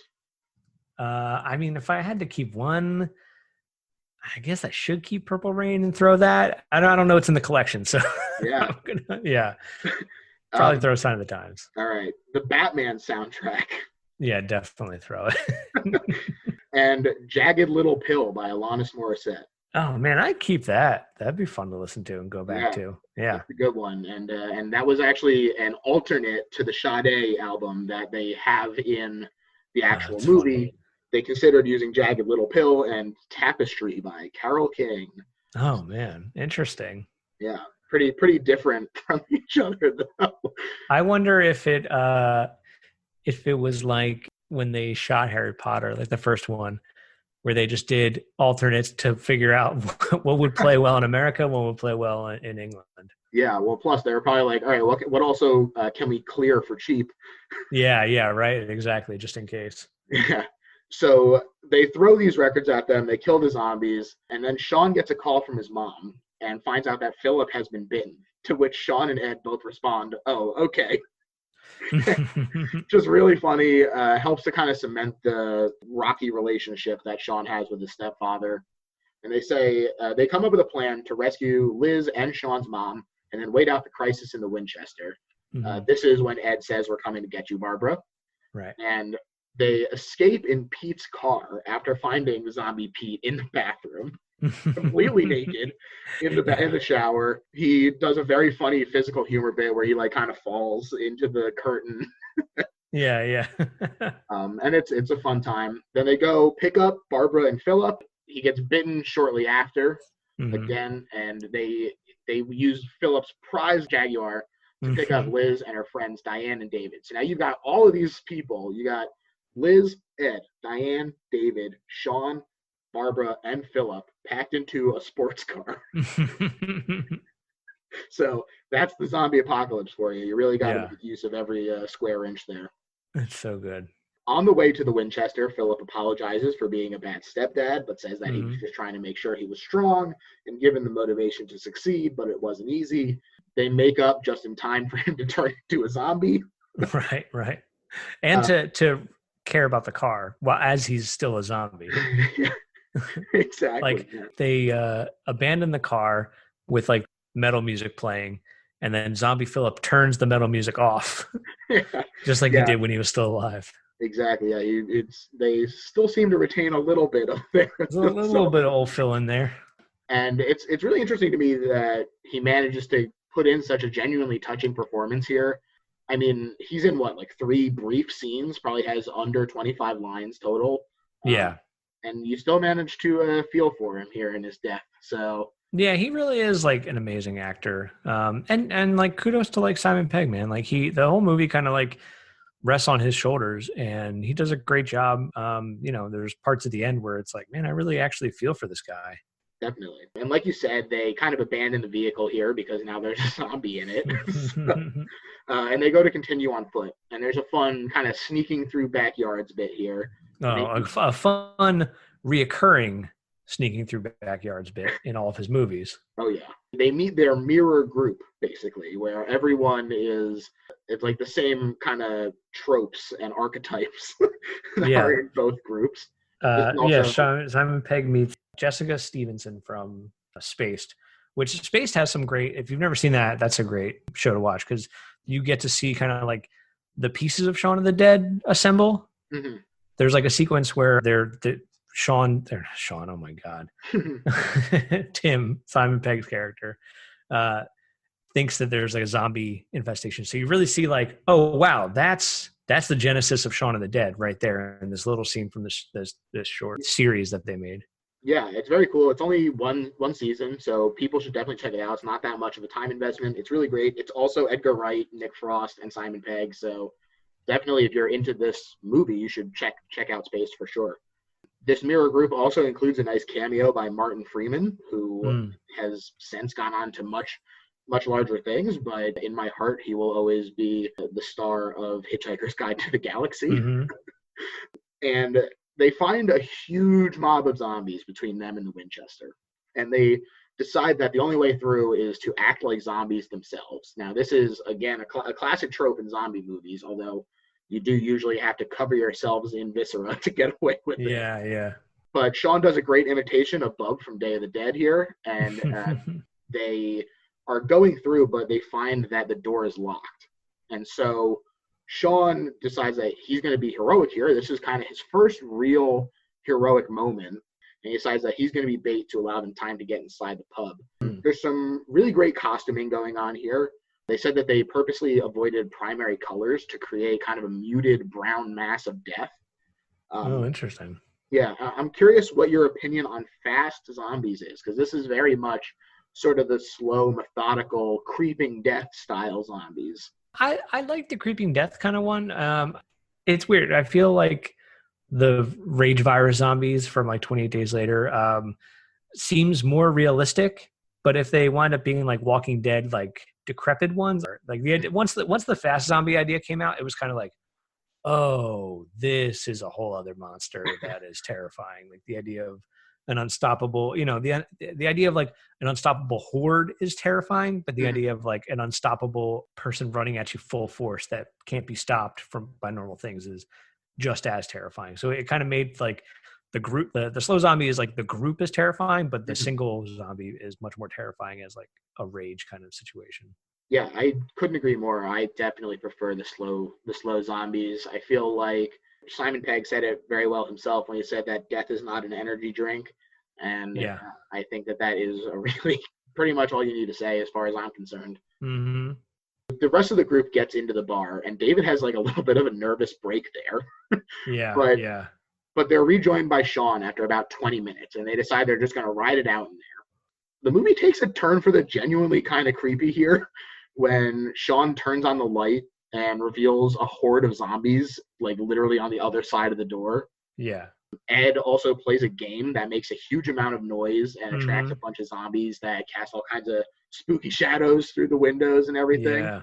I mean, if I had to keep one, I guess I should keep Purple Rain and throw that. I don't know what's in the collection, so yeah. Probably throw Sign of the Times. All right. The Batman soundtrack. Yeah, definitely throw it. And Jagged Little Pill by Alanis Morissette. Oh man, I'd keep that. That'd be fun to listen to and go back to. Yeah, that's a good one. And that was actually an alternate to the Sade album that they have in the actual movie. Funny. They considered using Jagged Little Pill and Tapestry by Carole King. Oh man, interesting. Yeah, pretty different from each other though. I wonder if it was like when they shot Harry Potter, like the first one, where they just did alternates to figure out what would play well in America, what would play well in England. Yeah, well, plus they were probably like, all right, what also can we clear for cheap? Yeah, right, exactly, just in case. Yeah. So they throw these records at them, they kill the zombies, and then Shaun gets a call from his mom and finds out that Philip has been bitten, to which Shaun and Ed both respond, oh, okay. Just really funny. Helps to kind of cement the rocky relationship that Shaun has with his stepfather. And they say they come up with a plan to rescue Liz and Shaun's mom and then wait out the crisis in the Winchester. This is when Ed says, we're coming to get you, Barbara. Right. And they escape in Pete's car after finding zombie Pete in the bathroom. Completely naked in the shower. He does a very funny physical humor bit where he like kind of falls into the curtain. Yeah, yeah. And it's a fun time. Then they go pick up Barbara and Philip. He gets bitten shortly after Hmm. again, and they use Philip's prize Jaguar to pick up Hmm. Liz and her friends Diane and David. So now you've got all of these people. You got Liz, Ed, Diane, David, Shaun, Barbara, and Philip packed into a sports car. So that's the zombie apocalypse for you. You really got to Yeah, make use of every square inch there. it's so good. On the way to the Winchester, Philip apologizes for being a bad stepdad, but says that he was Hmm. just trying to make sure he was strong and given the motivation to succeed, but it wasn't easy. They make up just in time for him to turn into a zombie. Right, right. And Uh, to care about the car, well, as he's still a zombie. exactly. Like they abandon the car with like metal music playing, and then Zombie Philip turns the metal music off, Yeah, just like he yeah, did when he was still alive. exactly. Yeah, it's they still seem to retain a little bit of their There's a little self, bit of old Phil in there. and it's really interesting to me that he manages to put in such a genuinely touching performance here. I mean, he's in what, like three brief scenes, probably has under 25 lines total. Uh, Yeah. and you still manage to feel for him here in his death. So Yeah, he really is like an amazing actor. And like kudos to like Simon Pegg, man. Like the whole movie kind of like rests on his shoulders and he does a great job. There's parts at the end where it's like, man, I really actually feel for this guy. definitely. And like you said, they kind of abandon the vehicle here because now there's a zombie in it. So, and they go to continue on foot. And there's a fun kind of sneaking through backyards bit here. Oh, And they, a fun reoccurring sneaking through backyards bit in all of his movies. oh yeah, they meet their mirror group basically, where everyone is. It's like the same kind of tropes and archetypes that are Yeah. in both groups. This is Yeah, also Simon Pegg meets Jessica Stevenson from Spaced, which Spaced has some great. If you've never seen that, that's a great show to watch because you get to see kind of like the pieces of Shaun of the Dead assemble. mhm. There's like a sequence where Sean. Oh my god, Tim Simon Pegg's character uh, thinks that there's like a zombie infestation. So you really see like, oh wow, that's the genesis of Shaun of the Dead right there in this little scene from this short series that they made. Yeah, it's very cool. It's only one season, so people should definitely check it out. It's not that much of a time investment. It's really great. It's also Edgar Wright, Nick Frost, and Simon Pegg. So definitely, if you're into this movie, you should check out Space for sure. This mirror group also includes a nice cameo by Martin Freeman, who Mm. has since gone on to much larger things, but in my heart, he will always be the star of Hitchhiker's Guide to the Galaxy. Hmm. And they find a huge mob of zombies between them and the Winchester. And they decide that the only way through is to act like zombies themselves. Now, this is, again, a classic trope in zombie movies, although you do usually have to cover yourselves in viscera to get away with it. Yeah, yeah. But Shaun does a great imitation of Bub from Day of the Dead here, and they are going through, but they find that the door is locked. And so Shaun decides that he's going to be heroic here. This is kind of his first real heroic moment. And he decides that he's going to be bait to allow them time to get inside the pub. There's some really great costuming going on here. They said that they purposely avoided primary colors to create kind of a muted brown mass of death. Oh, Um, interesting. yeah, I'm curious what your opinion on fast zombies is, because this is very much sort of the slow, methodical, creeping death style zombies. I like the creeping death kind of one. It's weird. I feel like the rage virus zombies from like 28 Days Later seems more realistic. But if they wind up being like Walking Dead, like decrepit ones, or like once the fast zombie idea came out, it was kind of like, oh, this is a whole other monster that is terrifying. Like the idea of an unstoppable, the idea of like an unstoppable horde is terrifying, but the Mhm. idea of like an unstoppable person running at you full force that can't be stopped by normal things is just as terrifying. So it kind of made like the group, the slow zombie is like the group is terrifying, but the Mhm. single zombie is much more terrifying as like a rage kind of situation. Yeah, I couldn't agree more. I definitely prefer the slow zombies. I feel like Simon Pegg said it very well himself when he said that death is not an energy drink, and Yeah. I think that is a really pretty much all you need to say as far as I'm concerned. Hmm. the rest of the group gets into the bar, and David has like a little bit of a nervous break there. Yeah, but yeah. but they're rejoined by Shaun after about 20 minutes, and they decide they're just going to ride it out in there. The movie takes a turn for the genuinely kind of creepy here when Shaun turns on the light and reveals a horde of zombies, like literally on the other side of the door. Yeah. Ed also plays a game that makes a huge amount of noise and attracts a Mm-hmm. bunch of zombies that cast all kinds of spooky shadows through the windows and everything. Yeah.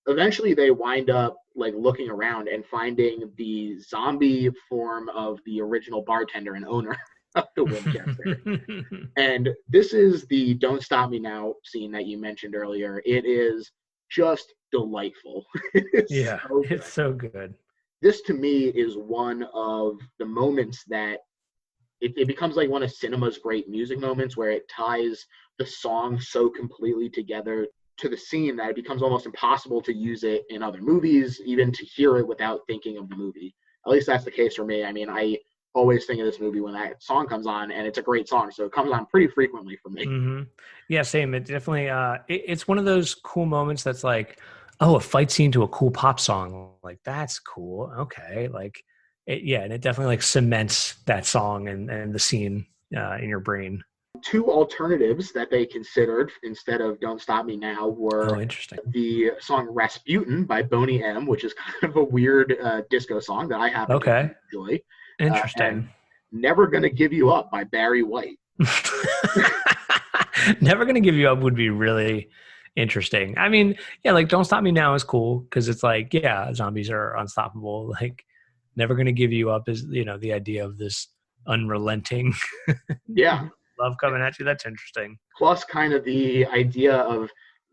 Eventually, they wind up like looking around and finding the zombie form of the original bartender and owner of the Winchester. And this is the "Don't Stop Me Now" scene that you mentioned earlier. It is just delightful. It's Yeah, so good. it's so good. This to me is one of the moments that it becomes like one of cinema's great music moments where it ties the song so completely together to the scene that it becomes almost impossible to use it in other movies, even to hear it without thinking of the movie. At least that's the case for me. I mean, I always think of this movie when that song comes on, and it's a great song, so it comes on pretty frequently for me. Mm-hmm. Yeah, same. It definitely it's one of those cool moments that's like, oh, a fight scene to a cool pop song. Like, that's cool. Okay. Like yeah, and it definitely like cements that song and the scene in your brain. Two alternatives that they considered instead of "Don't Stop Me Now" Oh, were interesting. the song "Rasputin" by Boney M, which is kind of a weird disco song that I happen Okay. to enjoy, and Interesting. "Never Gonna Give You Up" by Barry White. Never Gonna Give You Up would be really interesting. I mean, yeah, like Don't Stop Me Now is cool because it's like, yeah, zombies are unstoppable. Like Never Gonna Give You Up is, the idea of this unrelenting Yeah, love coming at you. That's interesting. plus kind of the idea of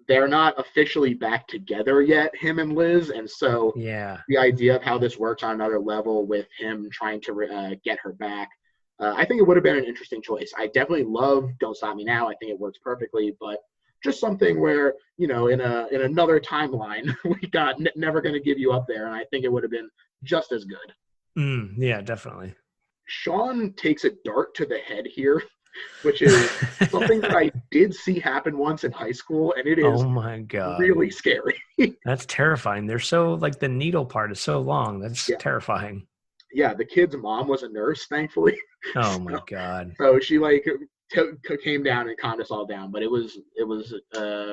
they're not officially back together yet, him and Liz, and so Yeah. the idea of how this works on another level with him trying to get her back. I think it would have been an interesting choice. I definitely love "Don't Stop Me Now." I think it works perfectly, but just something where in another timeline we got "Never Gonna Give You Up" there, and I think it would have been just as good. Yeah, definitely. Shaun takes a dart to the head here, which is something that I did see happen once in high school, and it Oh is my God. really scary. That's terrifying. They're so like the needle part is so long. That's Yeah, terrifying. yeah. The kid's mom was a nurse, thankfully. Oh so, my God. so she like came down and calmed us all down, but it was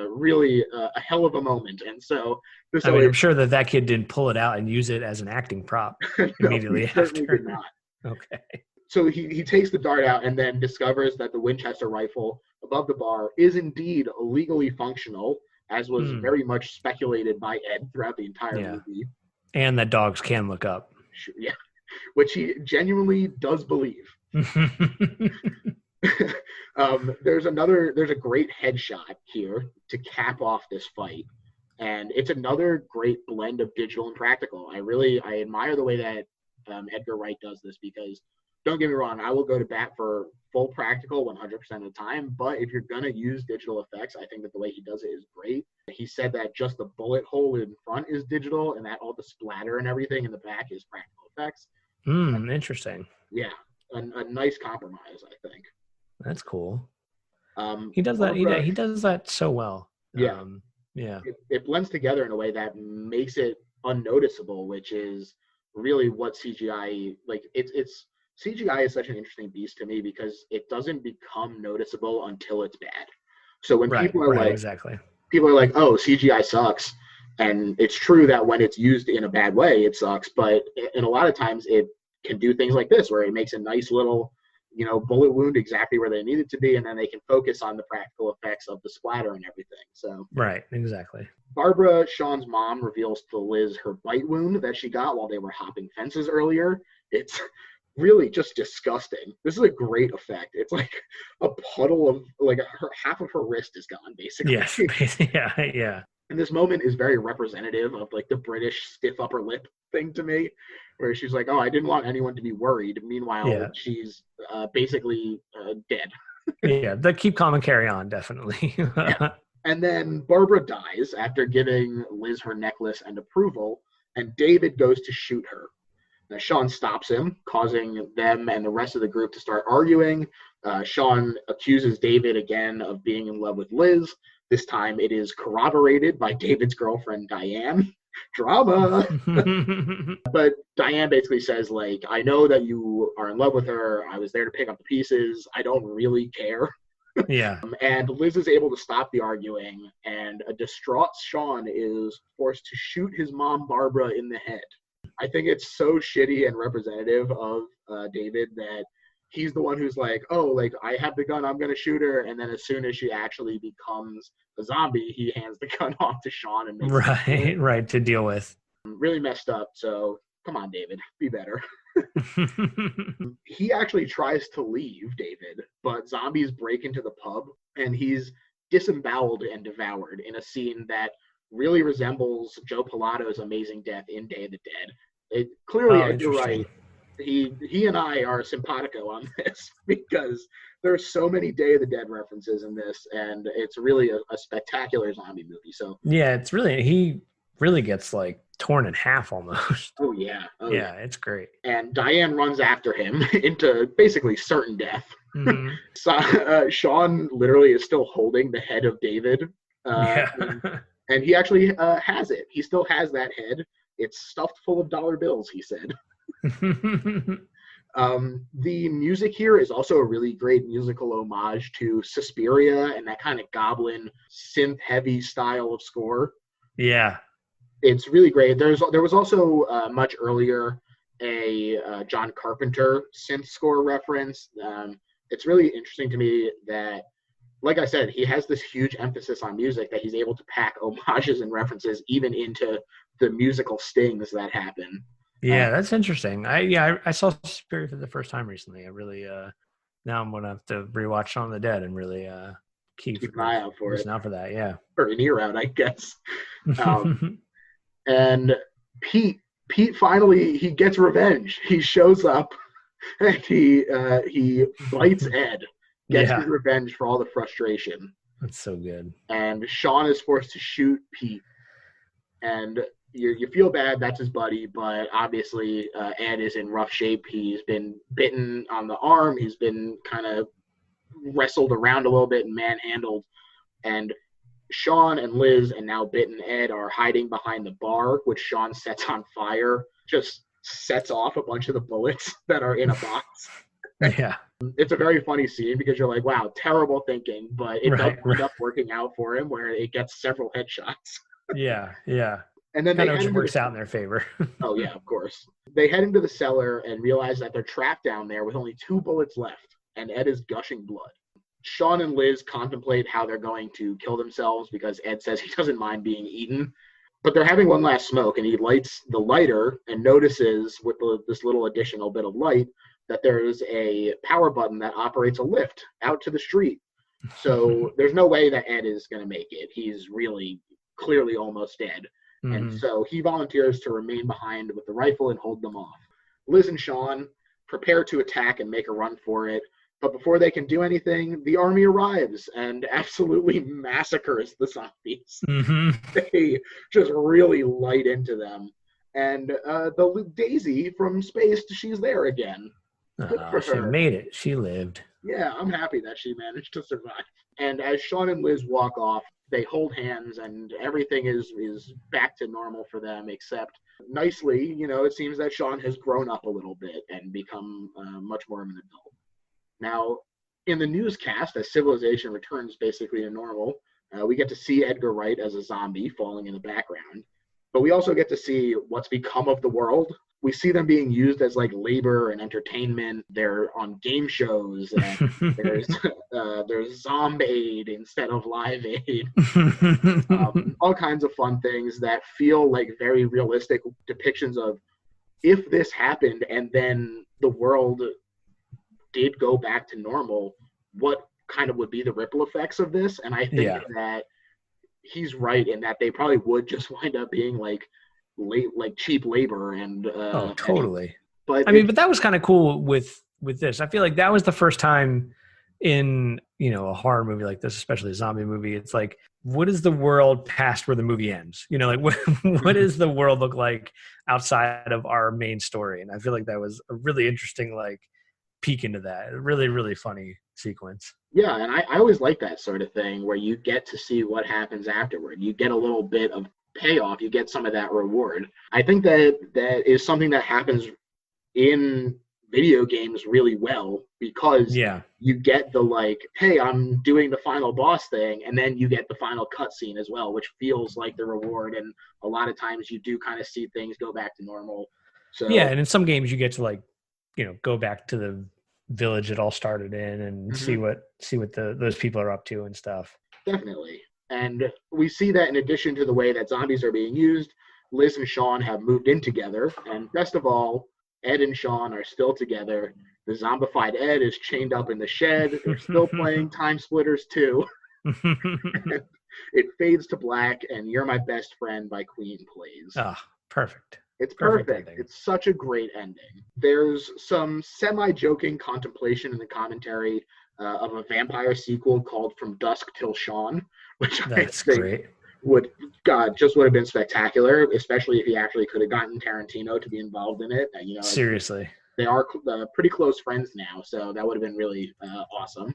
really a hell of a moment, and so this I mean, I'm always sure that kid didn't pull it out and use it as an acting prop no, he immediately certainly did after. not. Okay. So he takes the dart out and then discovers that the Winchester rifle above the bar is indeed illegally functional, as was Hmm. very much speculated by Ed throughout the entire Yeah. movie. And that dogs can look up. Yeah, which he genuinely does believe. There's a great headshot here to cap off this fight, and it's another great blend of digital and practical. I admire the way that Edgar Wright does this, because don't get me wrong, I will go to bat for full practical 100% of the time, but if you're going to use digital effects, I think that the way he does it is great. He said that just the bullet hole in front is digital and that all the splatter and everything in the back is practical effects. Interesting. Yeah, a nice compromise, I think. That's cool. He does that. Barbara, He does that so well. yeah, Yeah. it blends together in a way that makes it unnoticeable, which is really what CGI like. It's CGI is such an interesting beast to me because it doesn't become noticeable until it's bad. So when Right. Exactly. people are like, "Oh, CGI sucks," and it's true that when it's used in a bad way, it sucks. But in a lot of times, it can do things like this, where it makes a nice little bullet wound exactly where they need it to be, and then they can focus on the practical effects of the splatter and everything. So Right. Exactly. Barbara, Shaun's mom, reveals to Liz her bite wound that she got while they were hopping fences earlier. It's really just disgusting. This is a great effect. It's like a puddle of like half of her wrist is gone, basically. Yes. Yeah. Yeah. And this moment is very representative of like the British stiff upper lip thing to me, where she's like, "Oh, I didn't want anyone to be worried." Meanwhile, Yeah. she's basically dead. Yeah. The keep calm and carry on. Definitely. Yeah. And then Barbara dies after giving Liz her necklace and approval, and David goes to shoot her. Now, Shaun stops him, causing them and the rest of the group to start arguing. Shaun accuses David again of being in love with Liz. This time it is corroborated by David's girlfriend, Diane. Drama. But Diane basically says, like, I know that you are in love with her. I was there to pick up the pieces. I don't really care. Yeah. And Liz is able to stop the arguing, and a distraught Shaun is forced to shoot his mom, Barbara, in the head. I think it's so shitty and representative of David that he's the one who's like, oh, like, I have the gun, I'm going to shoot her. And then as soon as she actually becomes a zombie, he hands the gun off to Shaun and makes right, to deal with. Really messed up. So come on, David, be better. He actually tries to leave, David, but zombies break into the pub and he's disemboweled and devoured in a scene that really resembles Joe Pilato's amazing death in Day of the Dead. It clearly, you're right. He and I are simpatico on this because there's so many Day of the Dead references in this, and it's really a spectacular zombie movie. So yeah, it's really, he really gets like torn in half almost. Oh yeah. Yeah, it's great. And Diane runs after him into basically certain death. Mm-hmm. So, Shaun literally is still holding the head of David. And he actually has it. He still has that head. It's stuffed full of dollar bills, he said. The music here is also a really great musical homage to Suspiria and that kind of goblin synth-heavy style of score. Yeah. It's really great. There was also much earlier a John Carpenter synth score reference. It's really interesting to me that, like I said, he has this huge emphasis on music that he's able to pack homages and references even into the musical stings that happen. Yeah, that's interesting. I saw Spirit for the first time recently. I really now I'm gonna have to rewatch Shaun of the Dead and really keep an eye out for it. Out for that, yeah. Or an ear out, I guess. And Pete finally, he gets revenge. He shows up and he bites Ed, gets his revenge for all the frustration. That's so good. And Shaun is forced to shoot Pete. And you feel bad, that's his buddy, but obviously Ed is in rough shape. He's been bitten on the arm. He's been kind of wrestled around a little bit and manhandled. And Shaun and Liz and now bitten Ed are hiding behind the bar, which Shaun sets on fire, just sets off a bunch of the bullets that are in a box. Yeah. It's a very funny scene because you're like, wow, terrible thinking, but it does end up working out for him where it gets several headshots. Yeah. And then kind of works out in their favor. Oh, yeah, of course. They head into the cellar and realize that they're trapped down there with only 2 bullets left, and Ed is gushing blood. Shaun and Liz contemplate how they're going to kill themselves because Ed says he doesn't mind being eaten. But they're having one last smoke, and he lights the lighter and notices with this little additional bit of light that there's a power button that operates a lift out to the street. So there's no way that Ed is going to make it. He's really clearly almost dead. Mm-hmm. And so he volunteers to remain behind with the rifle and hold them off. Liz and Shaun prepare to attack and make a run for it. But before they can do anything, the army arrives and absolutely massacres the zombies. Mm-hmm. They just really light into them. And the Daisy from space, she's there again. She made it. She lived. Yeah, I'm happy that she managed to survive. And as Shaun and Liz walk off, they hold hands and everything is back to normal for them, except nicely, it seems that Shaun has grown up a little bit and become much more of an adult. Now, in the newscast, as civilization returns basically to normal, we get to see Edgar Wright as a zombie falling in the background. But we also get to see what's become of the world. We see them being used as like labor and entertainment. They're on game shows. And there's Zombaid instead of Live Aid. All kinds of fun things that feel like very realistic depictions of if this happened and then the world did go back to normal, what kind of would be the ripple effects of this? And I think that he's right in that they probably would just wind up being like cheap labor and totally. But but that was kind of cool with this. I feel like that was the first time in a horror movie like this, especially a zombie movie. It's like, what is the world past where the movie ends? What does the world look like outside of our main story? And I feel like that was a really interesting peek into that. Really, really funny sequence. Yeah, and I always like that sort of thing where you get to see what happens afterward. You get a little bit of payoff, you get some of that reward. I think that is something that happens in video games really well because Yeah. you get the like, hey, I'm doing the final boss thing, and then you get the final cutscene as well, which feels like the reward. And a lot of times you do kind of see things go back to normal. Yeah, So and in some games you get to like, go back to the village it all started in and see mhm, what those people are up to and stuff. definitely. And we see that in addition to the way that zombies are being used, Liz and Shaun have moved in together. And best of all, Ed and Shaun are still together. The zombified Ed is chained up in the shed. They're still playing Time Splitters 2. It fades to black, and You're My Best Friend by Queen plays. Ah, perfect. It's Perfect perfect. ending. It's such a great ending. There's some semi-joking contemplation in the commentary of a vampire sequel called From Dusk Till Shaun, which That's I think great. just would have been spectacular, especially if he actually could have gotten Tarantino to be involved in it. Seriously. They are pretty close friends now, so that would have been really awesome.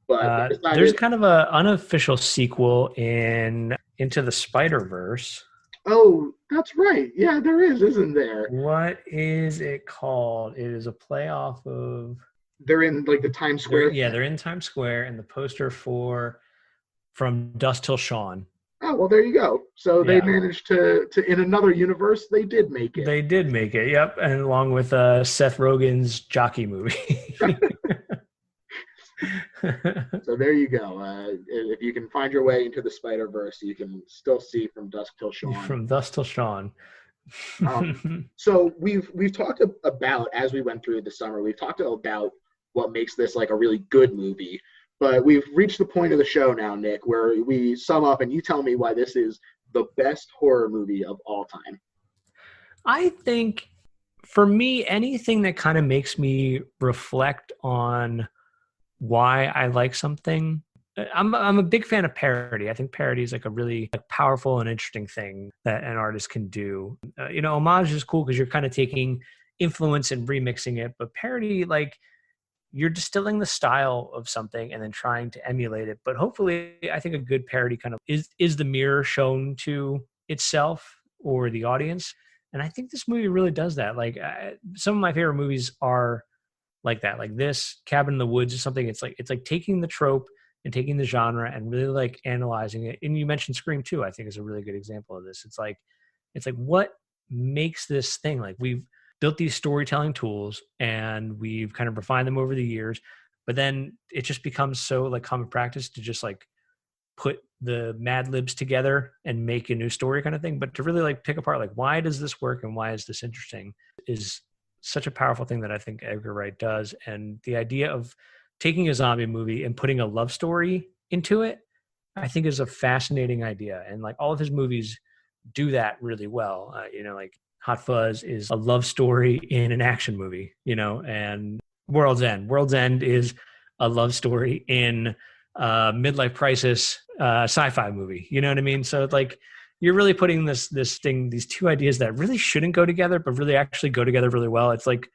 But they There's decided, kind of a unofficial sequel in Into the Spider-Verse. oh, that's right. Yeah, there is, isn't there? What is it called? It is a play off of They're in like the Times Square they're thing. in Times Square and the poster for From Dust Till Shaun. Oh, well, there you go. So they Yeah. managed to in another universe, they did make it. They did make it, yep. And along with Seth Rogen's jockey movie. So there you go. If you can find your way into the Spider Verse, you can still see From Dusk Till Shaun. From Dust Till Shaun. So we've talked about as we went through the summer, we've talked about what makes this like a really good movie. But we've reached the point of the show now, Nick, where we sum up and you tell me why this is the best horror movie of all time. I think for me, anything that kind of makes me reflect on why I like something. I'm a big fan of parody. I think parody is like a really like, powerful and interesting thing that an artist can do. Homage is cool because you're kind of taking influence and remixing it, but parody, like you're distilling the style of something and then trying to emulate it. But hopefully, I think a good parody kind of is the mirror shown to itself or the audience. And I think this movie really does that. Like some of my favorite movies are like that. Like this Cabin in the Woods is something. It's like taking the trope and taking the genre and really like analyzing it. And you mentioned Scream 2, I think is a really good example of this. It's like what makes this thing? Like we've built these storytelling tools and we've kind of refined them over the years, but then it just becomes so like common practice to just like put the Mad Libs together and make a new story kind of thing. But to really like pick apart, like, why does this work and why is this interesting is such a powerful thing that I think Edgar Wright does. And the idea of taking a zombie movie and putting a love story into it, I think is a fascinating idea. And like all of his movies do that really well. Like Hot Fuzz is a love story in an action movie, and World's End. World's End is a love story in a midlife crisis sci-fi movie. You know what I mean? So it's like you're really putting these two ideas that really shouldn't go together, but really actually go together really well. It's like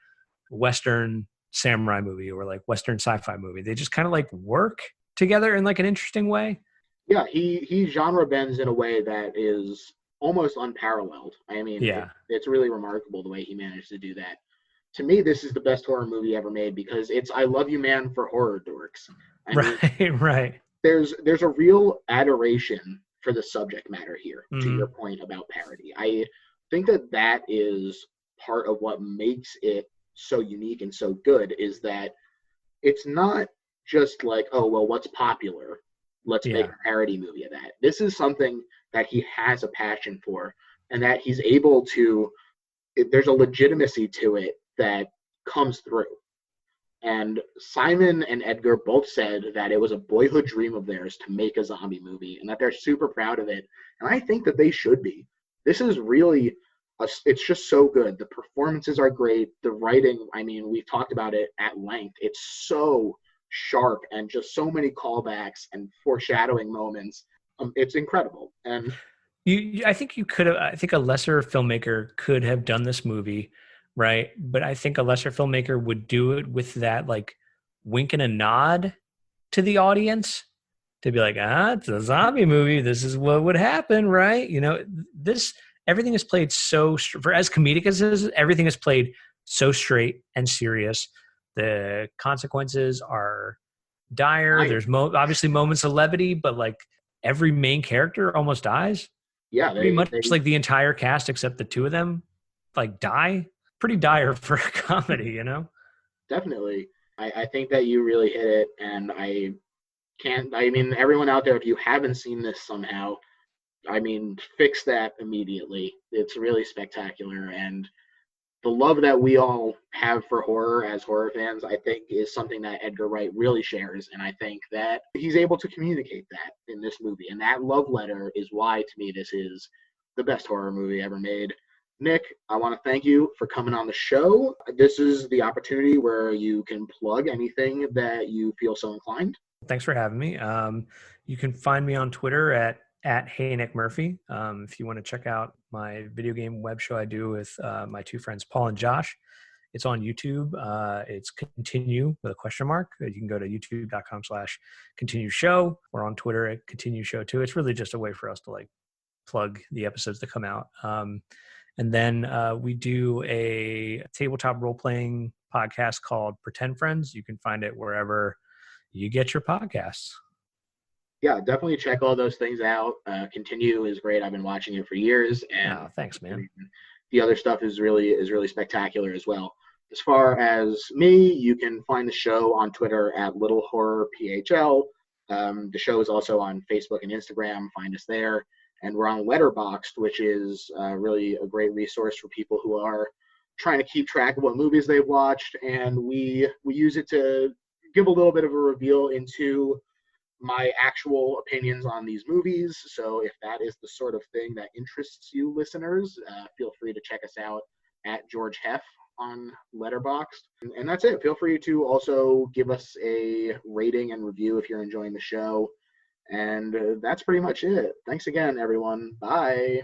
Western samurai movie or like Western sci-fi movie. They just kind of like work together in like an interesting way. Yeah, he genre bends in a way that is almost unparalleled. I mean, Yeah. it's really remarkable the way he managed to do that. To me, this is the best horror movie ever made because it's I Love You Man for horror dorks. I mean, Right. Right. there's a real adoration for the subject matter here, to your Mm-hmm. point about parody. I think that is part of what makes it so unique and so good is that it's not just like, oh, well, what's popular? Let's make Yeah. a parody movie of that. This is something that he has a passion for and that he's able to, there's a legitimacy to it that comes through. And Simon and Edgar both said that it was a boyhood dream of theirs to make a zombie movie and that they're super proud of it. And I think that they should be. This is really, it's just so good. The performances are great. The writing, I mean, we've talked about it at length. It's so sharp and just so many callbacks and foreshadowing moments. It's incredible. And I think you could have. I think a lesser filmmaker could have done this movie right? But I think a lesser filmmaker would do it with that like wink and a nod to the audience to be like, it's a zombie movie. This is what would happen, right? You know, this everything is played so for as comedic as it is, everything is played so straight and serious. The consequences are dire. There's obviously moments of levity, but like every main character almost dies. Yeah, Pretty much like the entire cast except the two of them like die. Pretty dire for a comedy, you know? definitely. I think that you really hit it, and I mean, everyone out there, if you haven't seen this somehow, I mean, fix that immediately. It's really spectacular, and the love that we all have for horror as horror fans, I think, is something that Edgar Wright really shares. And I think that he's able to communicate that in this movie. And that love letter is why, to me, this is the best horror movie ever made. Nick, I want to thank you for coming on the show. This is the opportunity where you can plug anything that you feel so inclined. Thanks for having me. You can find me on Twitter at Hey Nick Murphy. If you want to check out my video game web show I do with my two friends Paul and Josh, it's on YouTube. It's Continue with a question mark. You can go to youtube.com/continue show. We're on Twitter at Continue Show too. It's really just a way for us to like plug the episodes that come out. And then we do a tabletop role-playing podcast called Pretend Friends. You can find it wherever you get your podcasts. Yeah, definitely check all those things out. Continue is great. I've been watching it for years, and thanks, man. The other stuff is really spectacular as well. As far as me, you can find the show on Twitter at Little Horror PHL. The show is also on Facebook and Instagram. Find us there, and we're on Letterboxd, which is really a great resource for people who are trying to keep track of what movies they've watched, and we use it to give a little bit of a reveal into my actual opinions on these movies. So if that is the sort of thing that interests you listeners, feel free to check us out at George Heff on Letterboxd. And that's it. Feel free to also give us a rating and review if you're enjoying the show. And that's pretty much it. Thanks again, everyone. Bye.